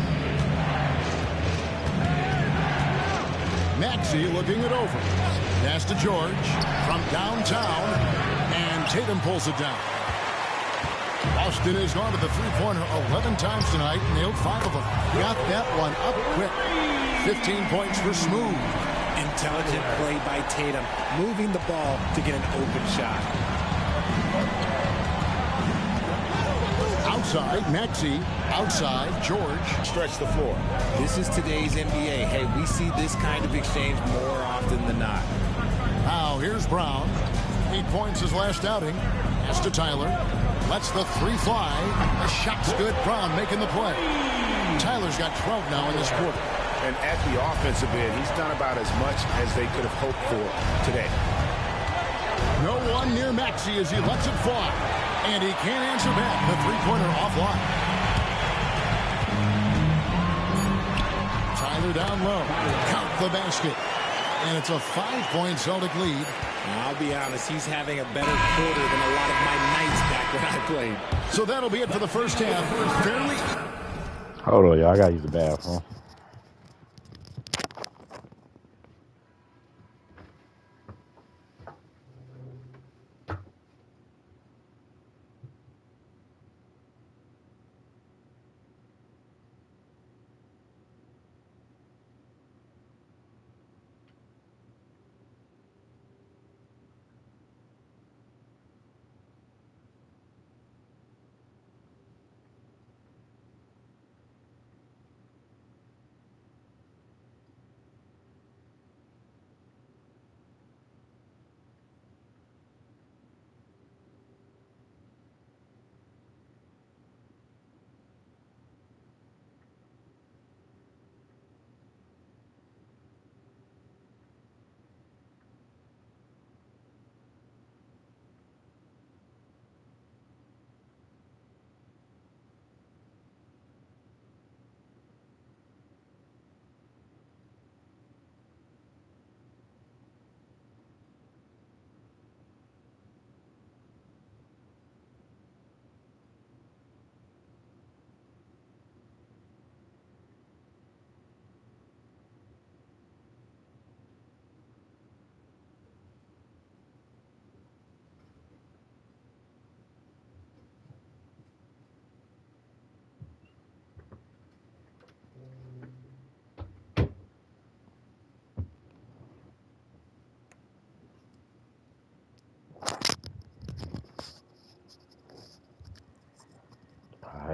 Maxey looking it over. Pass to George from downtown, and Tatum pulls it down. Boston has gone to the three-pointer 11 times tonight, nailed 5 of them. Got that one up quick. 15 points for Smooth. Intelligent play by Tatum, moving the ball to get an open shot. Outside, Maxey. Outside, George. Stretch the floor. This is today's NBA. Hey, we see this kind of exchange more often than not. Now, here's Brown. 8 points his last outing. Pass to Tyler. Lets the 3 fly. The shot's good. Brown making the play. Tyler's got 12 now in this quarter. And at the offensive end, he's done about as much as they could have hoped for today. No one near Maxey as he lets it fly. And he can't answer back. The three-pointer offline. Tyler down low. Count the basket. And it's a 5-point Celtic lead. I'll be honest, he's having a better quarter than a lot of my nights back when I played. So that'll be it for the first half. Fairly. Hold on, y'all. I gotta use the bathroom.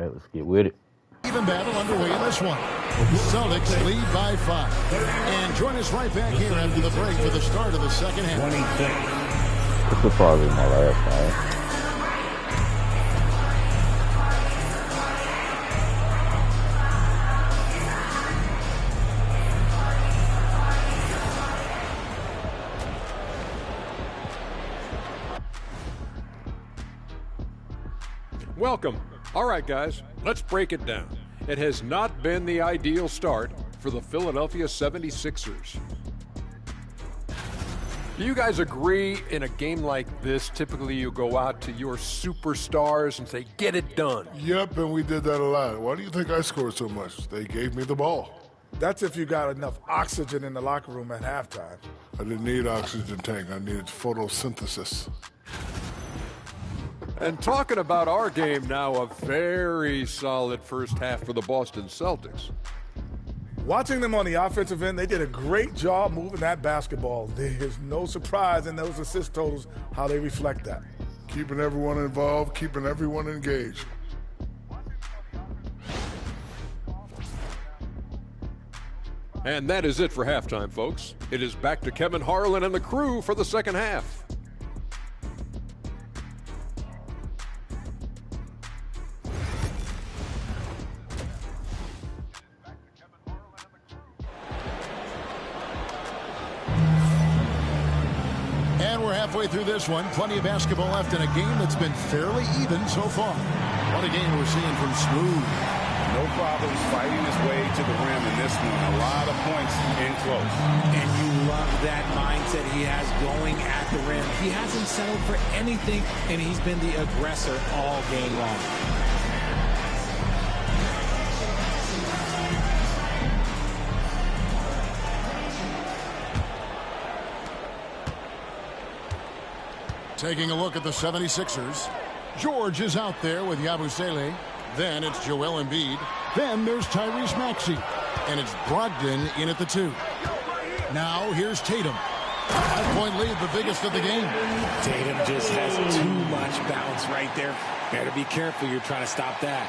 right, let's get with it. Even battle underway in this one. Celtics lead by 5. And join us right back here after the break for the start of the second half. This will probably be my last time. Welcome. All right, guys, let's break it down. It has not been the ideal start for the Philadelphia 76ers. Do you guys agree in a game like this, typically you go out to your superstars and say, get it done? Yep, and we did that a lot. Why do you think I scored so much? They gave me the ball. That's if you got enough oxygen in the locker room at halftime. I didn't need oxygen tank. I needed photosynthesis. And talking about our game now, a very solid first half for the Boston Celtics. Watching them on the offensive end, they did a great job moving that basketball. There's no surprise in those assist totals how they reflect that. Keeping everyone involved, keeping everyone engaged. And that is it for halftime, folks. It is back to Kevin Harlan and the crew for the second half. Halfway through this one, plenty of basketball left in a game that's been fairly even so far. What a game we're seeing from Smooth. No problems fighting his way to the rim in this one. A lot of points in close. And you love that mindset he has going at the rim. He hasn't settled for anything, and he's been the aggressor all game long. Taking a look at the 76ers. George is out there with Yabusele. Then it's Joel Embiid. Then there's Tyrese Maxey. And it's Brogdon in at the 2. Now here's Tatum. 5-point lead, the biggest of the game. Tatum just has too much bounce right there. Better be careful. You're trying to stop that.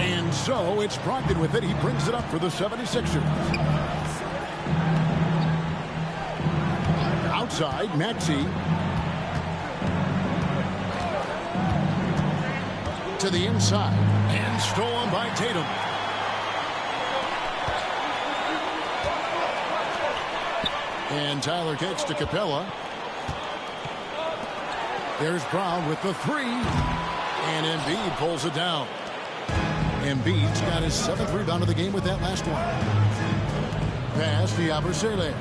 And so it's Brogdon with it. He brings it up for the 76ers. Outside, Maxey. To the inside. And stolen by Tatum. And Tyler kicks to Capella. There's Brown with the 3. And Embiid pulls it down. Embiid's got his 7th rebound of the game with that last one. Pass to Yabusele.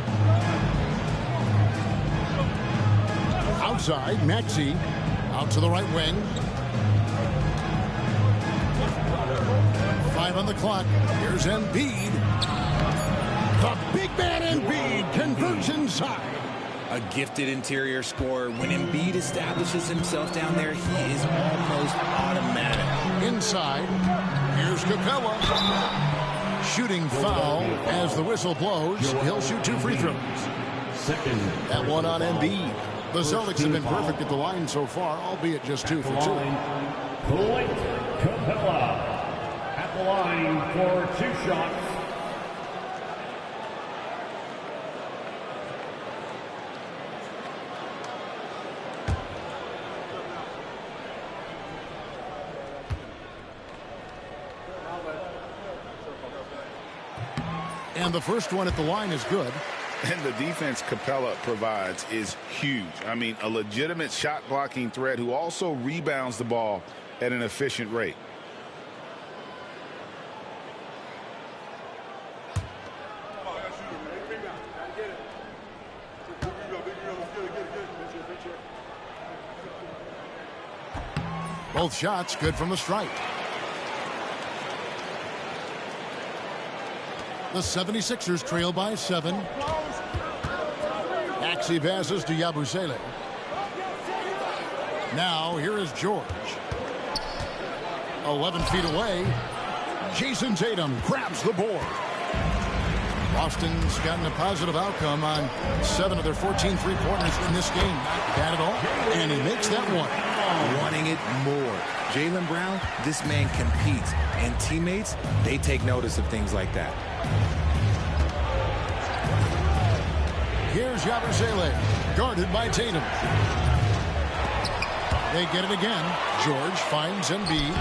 Outside, Maxey. Out to the right wing. 5 on the clock. Here's Embiid. The big man Embiid converts inside. A gifted interior scorer. When Embiid establishes himself down there, he is almost automatic. Inside, here's Capella. Shooting foul as the whistle blows. He'll shoot 2 free throws. That one on Embiid. The Celtics have been perfect at the line so far, albeit just 2 for 2. Clint Capella at the line for 2 shots. And the first one at the line is good. And the defense Capella provides is huge. I mean, a legitimate shot blocking threat who also rebounds the ball at an efficient rate. Both shots good from the stripe. The 76ers trail by 7. Maxey passes to Yabusele. Now here is George. 11 feet away. Jason Tatum grabs the board. Boston's gotten a positive outcome on 7 of their 14 three-pointers in this game. Not bad at all, and he makes that one. Wanting it more. Jaylen Brown, this man competes, and teammates, they take notice of things like that. Here's Yabusele, guarded by Tatum. They get it again. George finds Embiid.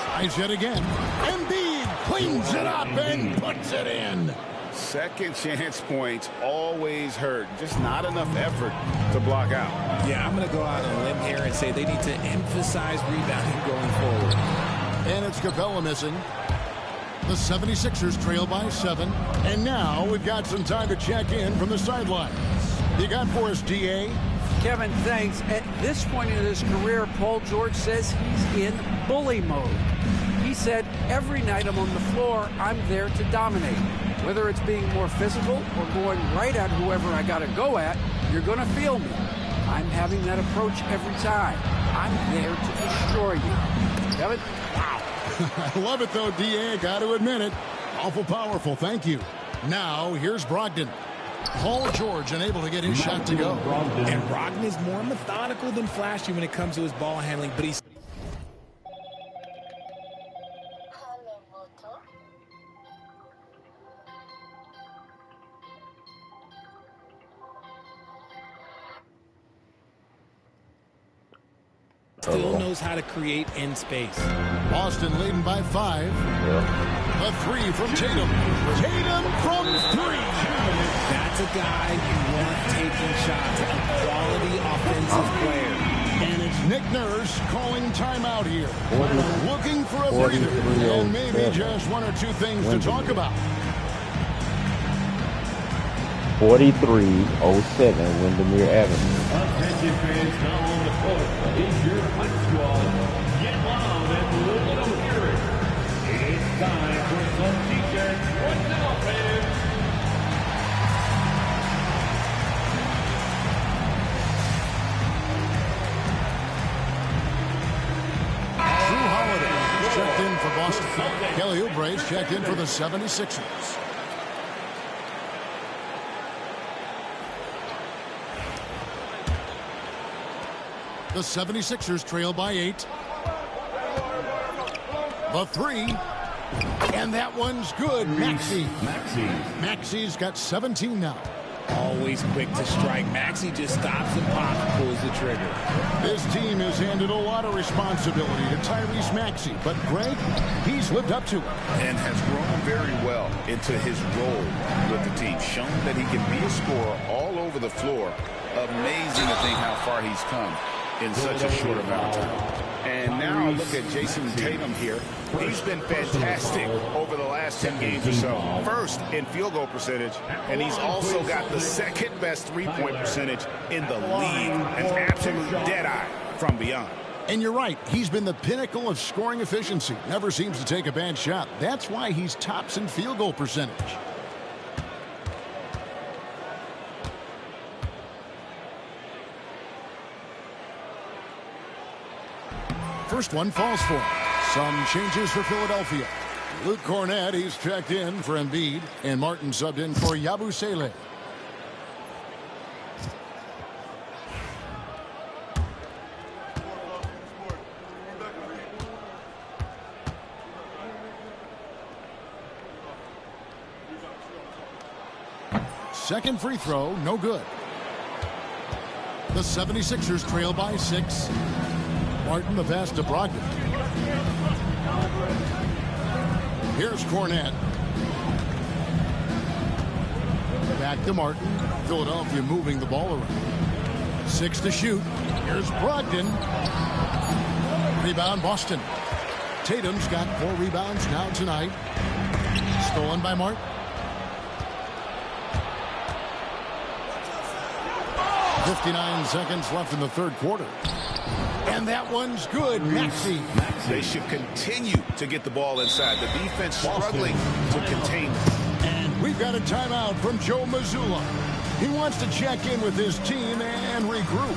Tries it again. Embiid cleans it up and puts it in. Second chance points always hurt. Just not enough effort to block out. Yeah, I'm going to go out on a limb here and say they need to emphasize rebounding going forward. And it's Capella missing. The 76ers trail by 7. And now we've got some time to check in from the sidelines. You got for us, D.A.? Kevin, thanks. At this point in his career, Paul George says he's in bully mode. He said, every night I'm on the floor, I'm there to dominate. Whether it's being more physical or going right at whoever I got to go at, you're going to feel me. I'm having that approach every time. I'm there to destroy you. Kevin? Wow. I love it, though, D.A. Got to admit it. Awful powerful. Thank you. Now, here's Brogdon. Paul George unable to get his shot to go. And Brogdon is more methodical than flashy when it comes to his ball handling, but he's... still knows how to create in space. Boston leading by 5. A 3 from Tatum. Tatum from 3. That's a guy you want taking shots. A quality offensive player. And it's Nick Nurse calling timeout here. Looking for a breather. And maybe just 1 or 2 things to talk about. 4307 Windermere Avenue. Attention fans now on the court. Is your hype squad. Get loud and let them hear it. It's time for some t-shirts. What's up, fans? Drew Holiday checked in for Boston. Kelly Oubre's checked in for the 76ers. The 76ers trail by 8. The 3. And that one's good. Maxi's got 17 now. Always quick to strike. Maxey just stops and pops and pulls the trigger. This team has handed a lot of responsibility to Tyrese Maxey, but Greg, he's lived up to it. And has grown very well into his role with the team. Shown that he can be a scorer all over the floor. Amazing to think how far he's come in such a short amount of time. And now look at Jason Tatum here. He's been fantastic over the last 10 games or so. First in field goal percentage, and he's also got the second best three-point percentage in the league. An absolute dead-eye from beyond. And you're right, he's been the pinnacle of scoring efficiency. Never seems to take a bad shot. That's why he's tops in field goal percentage. First one falls for him. Some changes for Philadelphia. Luke Cornett, he's checked in for Embiid, and Martin subbed in for Yabusele. Second free throw, no good. The 76ers trail by 6. Martin, the pass to Brogdon. Here's Cornett. Back to Martin. Philadelphia moving the ball around. 6 to shoot. Here's Brogdon. Rebound Boston. Tatum's got 4 rebounds now tonight. Stolen by Martin. .59 seconds left in the third quarter. And that one's good. Maxey. They should continue to get the ball inside. The defense struggling to contain them. And we've got a timeout from Joe Mazzulla. He wants to check in with his team and regroup.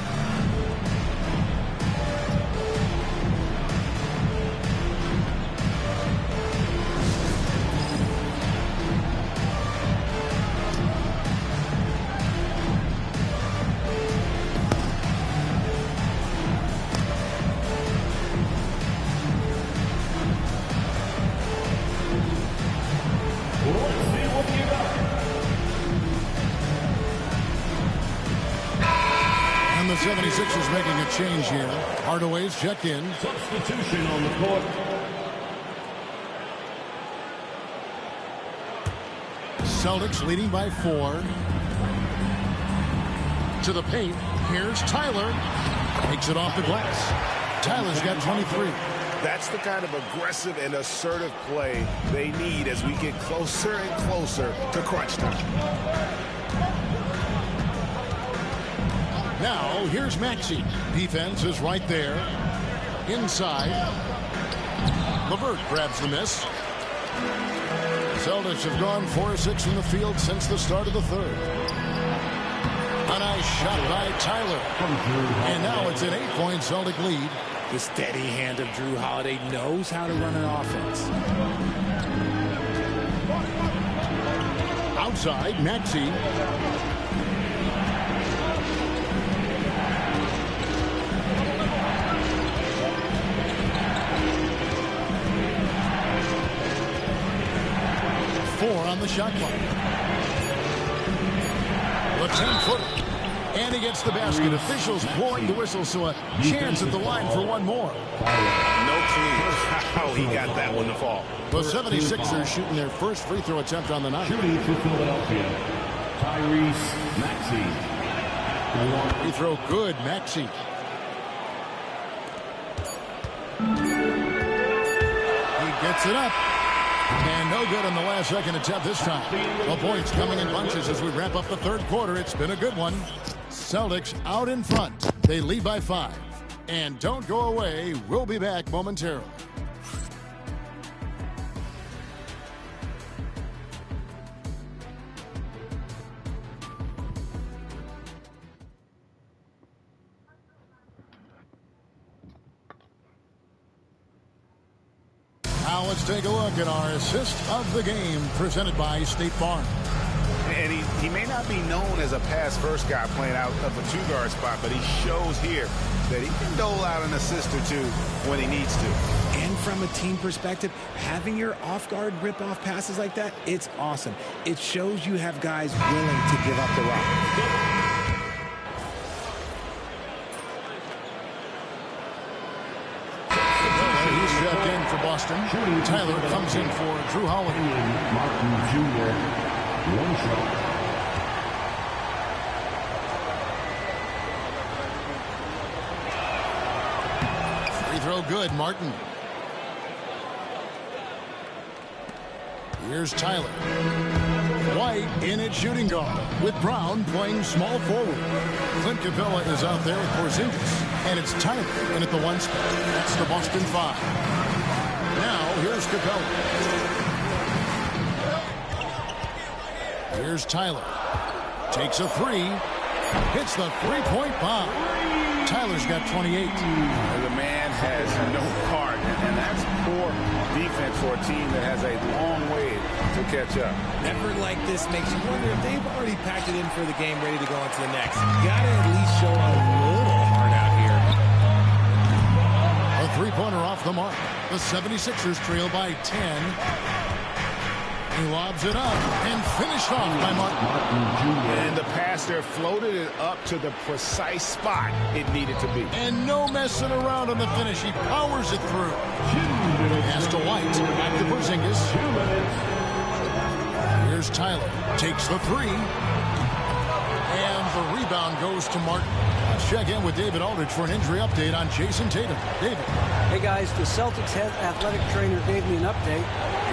And the 76ers making a change here. Hardaway's checked in. Substitution on the court. Celtics leading by 4. To the paint. Here's Tyler. Takes it off the glass. Tyler's got 23. That's the kind of aggressive and assertive play they need as we get closer and closer to crunch time. Now, here's Maxey. Defense is right there. Inside. LeVert grabs the miss. Celtics have gone 4-6 from the field since the start of the third. A nice shot by Tyler. And now it's an 8-point Celtic lead. The steady hand of Drew Holiday knows how to run an offense. Outside, Maxey. Four on the shot clock. The 10-footer. And he gets the basket. Officials blowing the whistle, so a chance at the line for one more. No clue how he got that one to fall. The 76ers shooting their first free throw attempt on the night. Shooting for Philadelphia, Tyrese Maxey. Free throw good, Maxey. He gets it up. And no good on the last second attempt this time. The points coming in bunches as we wrap up the third quarter. It's been a good one. Celtics out in front. They lead by 5. And don't go away. We'll be back momentarily. Now let's take a look at our assist of the game presented by State Farm. And he may not be known as a pass-first guy playing out of the two-guard spot, but he shows here that he can dole out an assist or two when he needs to. And from a team perspective, having your off-guard rip-off passes like that, it's awesome. It shows you have guys willing to give up the rock. He's checked in for Boston. Tyler comes in for Drew Holiday. Martin Jr. One shot. Free throw good, Martin. Here's Tyler. White in at shooting guard with Brown playing small forward. Clint Capella is out there with Porzingis. And it's Tyler in at the 1 spot. That's the Boston 5. Now, here's Capella. Here's Tyler. Takes a 3. Hits the three-point bomb. Tyler's got 28. The man has no part, and that's poor defense for a team that has a long way to catch up. Effort like this makes you wonder if they've already packed it in for the game, ready to go on to the next. Gotta at least show a little heart out here. A three-pointer off the mark. The 76ers trail by 10. He lobs it up and finished off by Martin. And the pass there floated it up to the precise spot it needed to be. And no messing around on the finish. He powers it through. Pass to White. Back to Porzingis. Here's Tyler. Takes the 3. And the rebound goes to Martin. Let's check in with David Aldridge for an injury update on Jason Tatum. David. Hey, guys, the Celtics head athletic trainer gave me an update,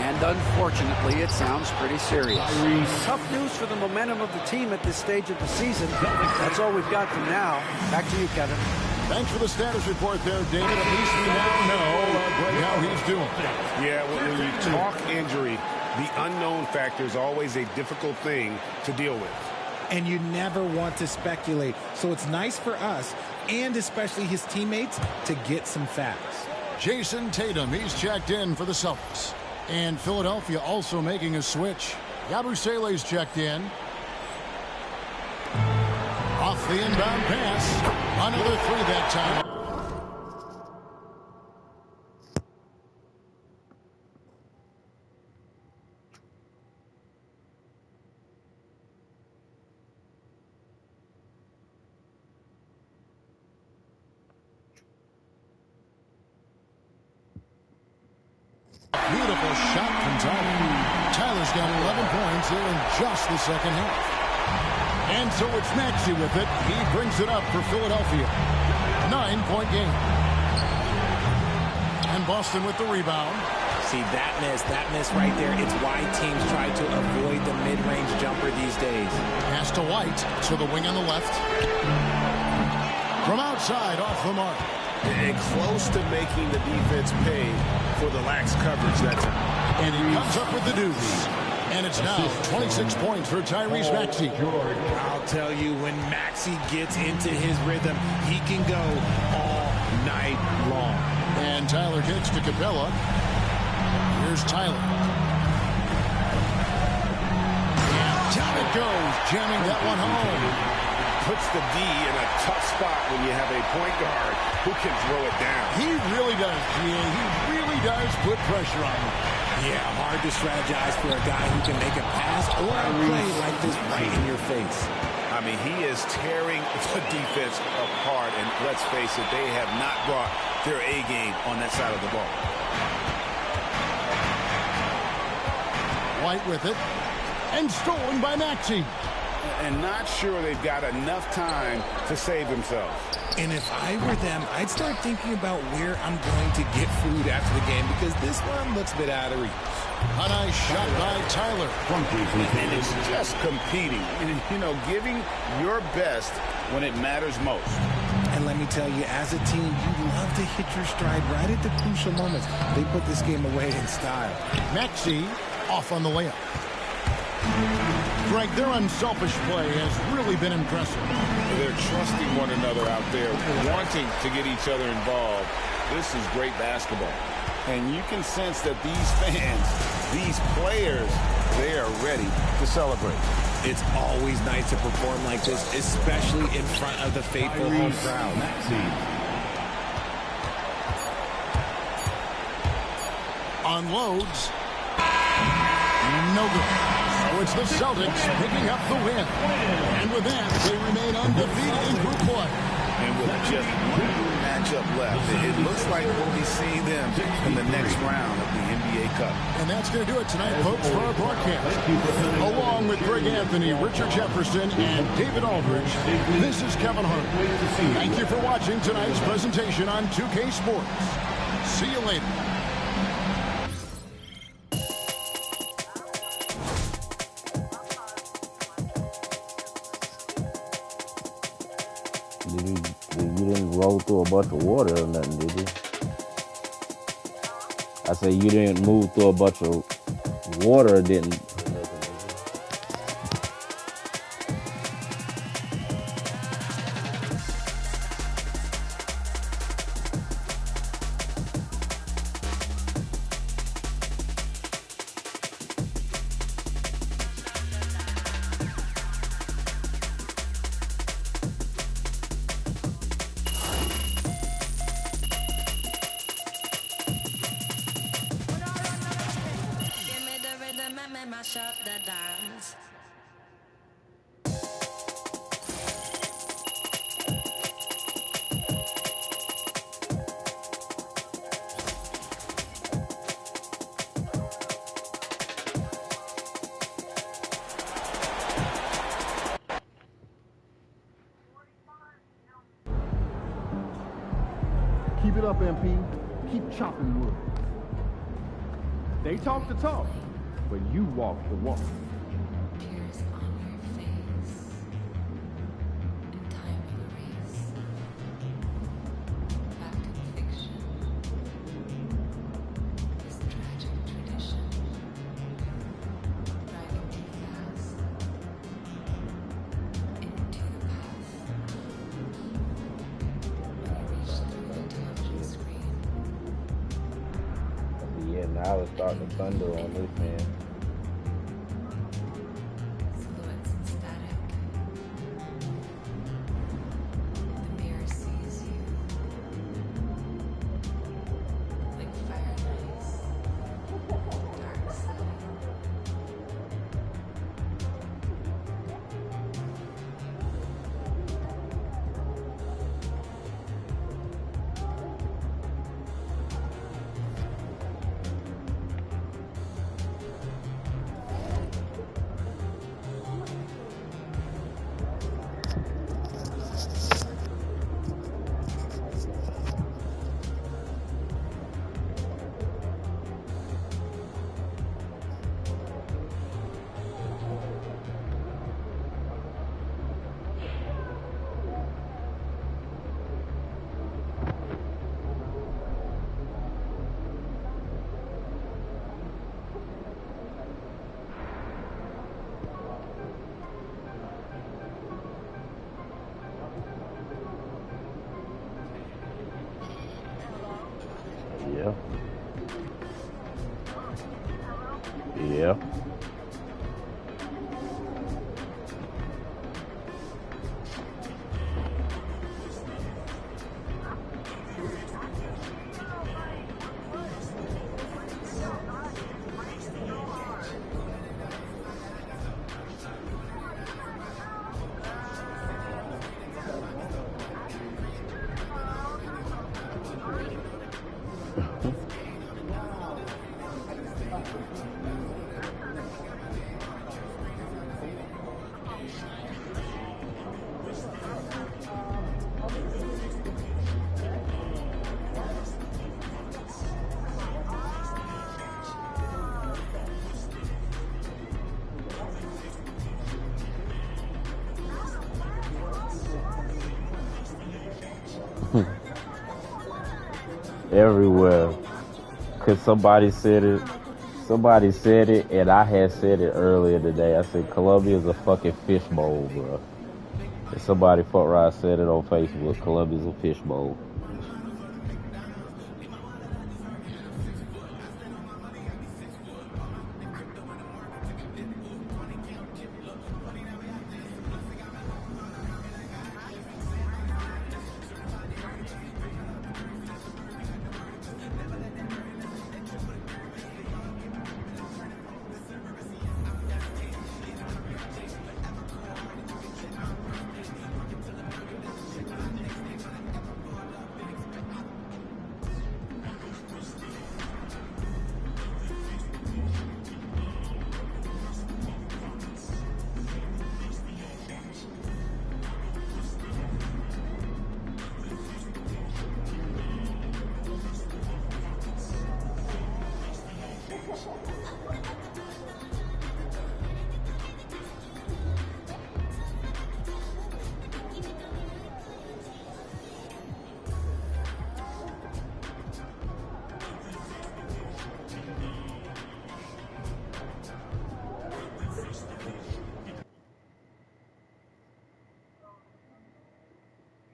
and unfortunately, it sounds pretty serious. Tough news for the momentum of the team at this stage of the season. That's all we've got for now. Back to you, Kevin. Thanks for the status report there, David. At least we now know how he's doing. Yeah, when you talk injury, the unknown factor is always a difficult thing to deal with. And you never want to speculate. So it's nice for us, and especially his teammates, to get some facts. Jason Tatum, he's checked in for the Celtics. And Philadelphia also making a switch. Yabusele's checked in. Off the inbound pass. Another 3 that time. Tyler's got 11 points here in just the second half. And so it's Maxey with it. He brings it up for Philadelphia. 9-point game. And Boston with the rebound. See, that miss right there, it's why teams try to avoid the mid-range jumper these days. Pass to White, to the wing on the left. From outside, off the mark. And close to making the defense pay for the lax coverage that time. And he comes up with the deuce. And it's now 26 points for Tyrese Maxey. I'll tell you, when Maxey gets into his rhythm, he can go all night long. And Tyler kicks to Capella. Here's Tyler. And down it goes, jamming that one home. Puts the D in a tough spot when you have a point guard who can throw it down. He really does, G.A. He really does put pressure on him. Yeah, hard to strategize for a guy who can make a pass or a play like this right in your face. I mean, he is tearing the defense apart, and let's face it, they have not brought their A game on that side of the ball. White with it, and stolen by Maxey. And not sure they've got enough time to save themselves. And if I were them, I'd start thinking about where I'm going to get food after the game, because this one looks a bit out of reach. A nice shot by Tyler. And it's just competing. And, you know, giving your best when it matters most. And let me tell you, as a team, you love to hit your stride right at the crucial moments. They put this game away in style. Maxey off on the layup. Greg, their unselfish play has really been impressive. They're trusting one another out there, wanting to get each other involved. This is great basketball. And you can sense that these fans, these players, they are ready to celebrate. It's always nice to perform like this, especially in front of the faithful home crowd. Unloads. No good. So it's the Celtics picking up the win. And with that, they remain undefeated in group play. And with just one matchup left, it looks like we'll be seeing them in the next round of the NBA Cup. And that's going to do it tonight, folks, for our broadcast. Along with Greg Anthony, Richard Jefferson, and David Aldridge, this is Kevin Hart. Thank you for watching tonight's presentation on 2K Sports. See you later. You didn't roll through a bunch of water or nothing, did you? I said you didn't move through a bunch of water, didn't. Keep it up, MP. Keep chopping wood. They talk the talk, but you walk the walk. Now it's starting to thunder on this, man. Everywhere. Cause somebody said it, and I had said it earlier today. I said Columbia's a fucking fishbowl, bro. And somebody fuck around said it on Facebook. Columbia's a fishbowl.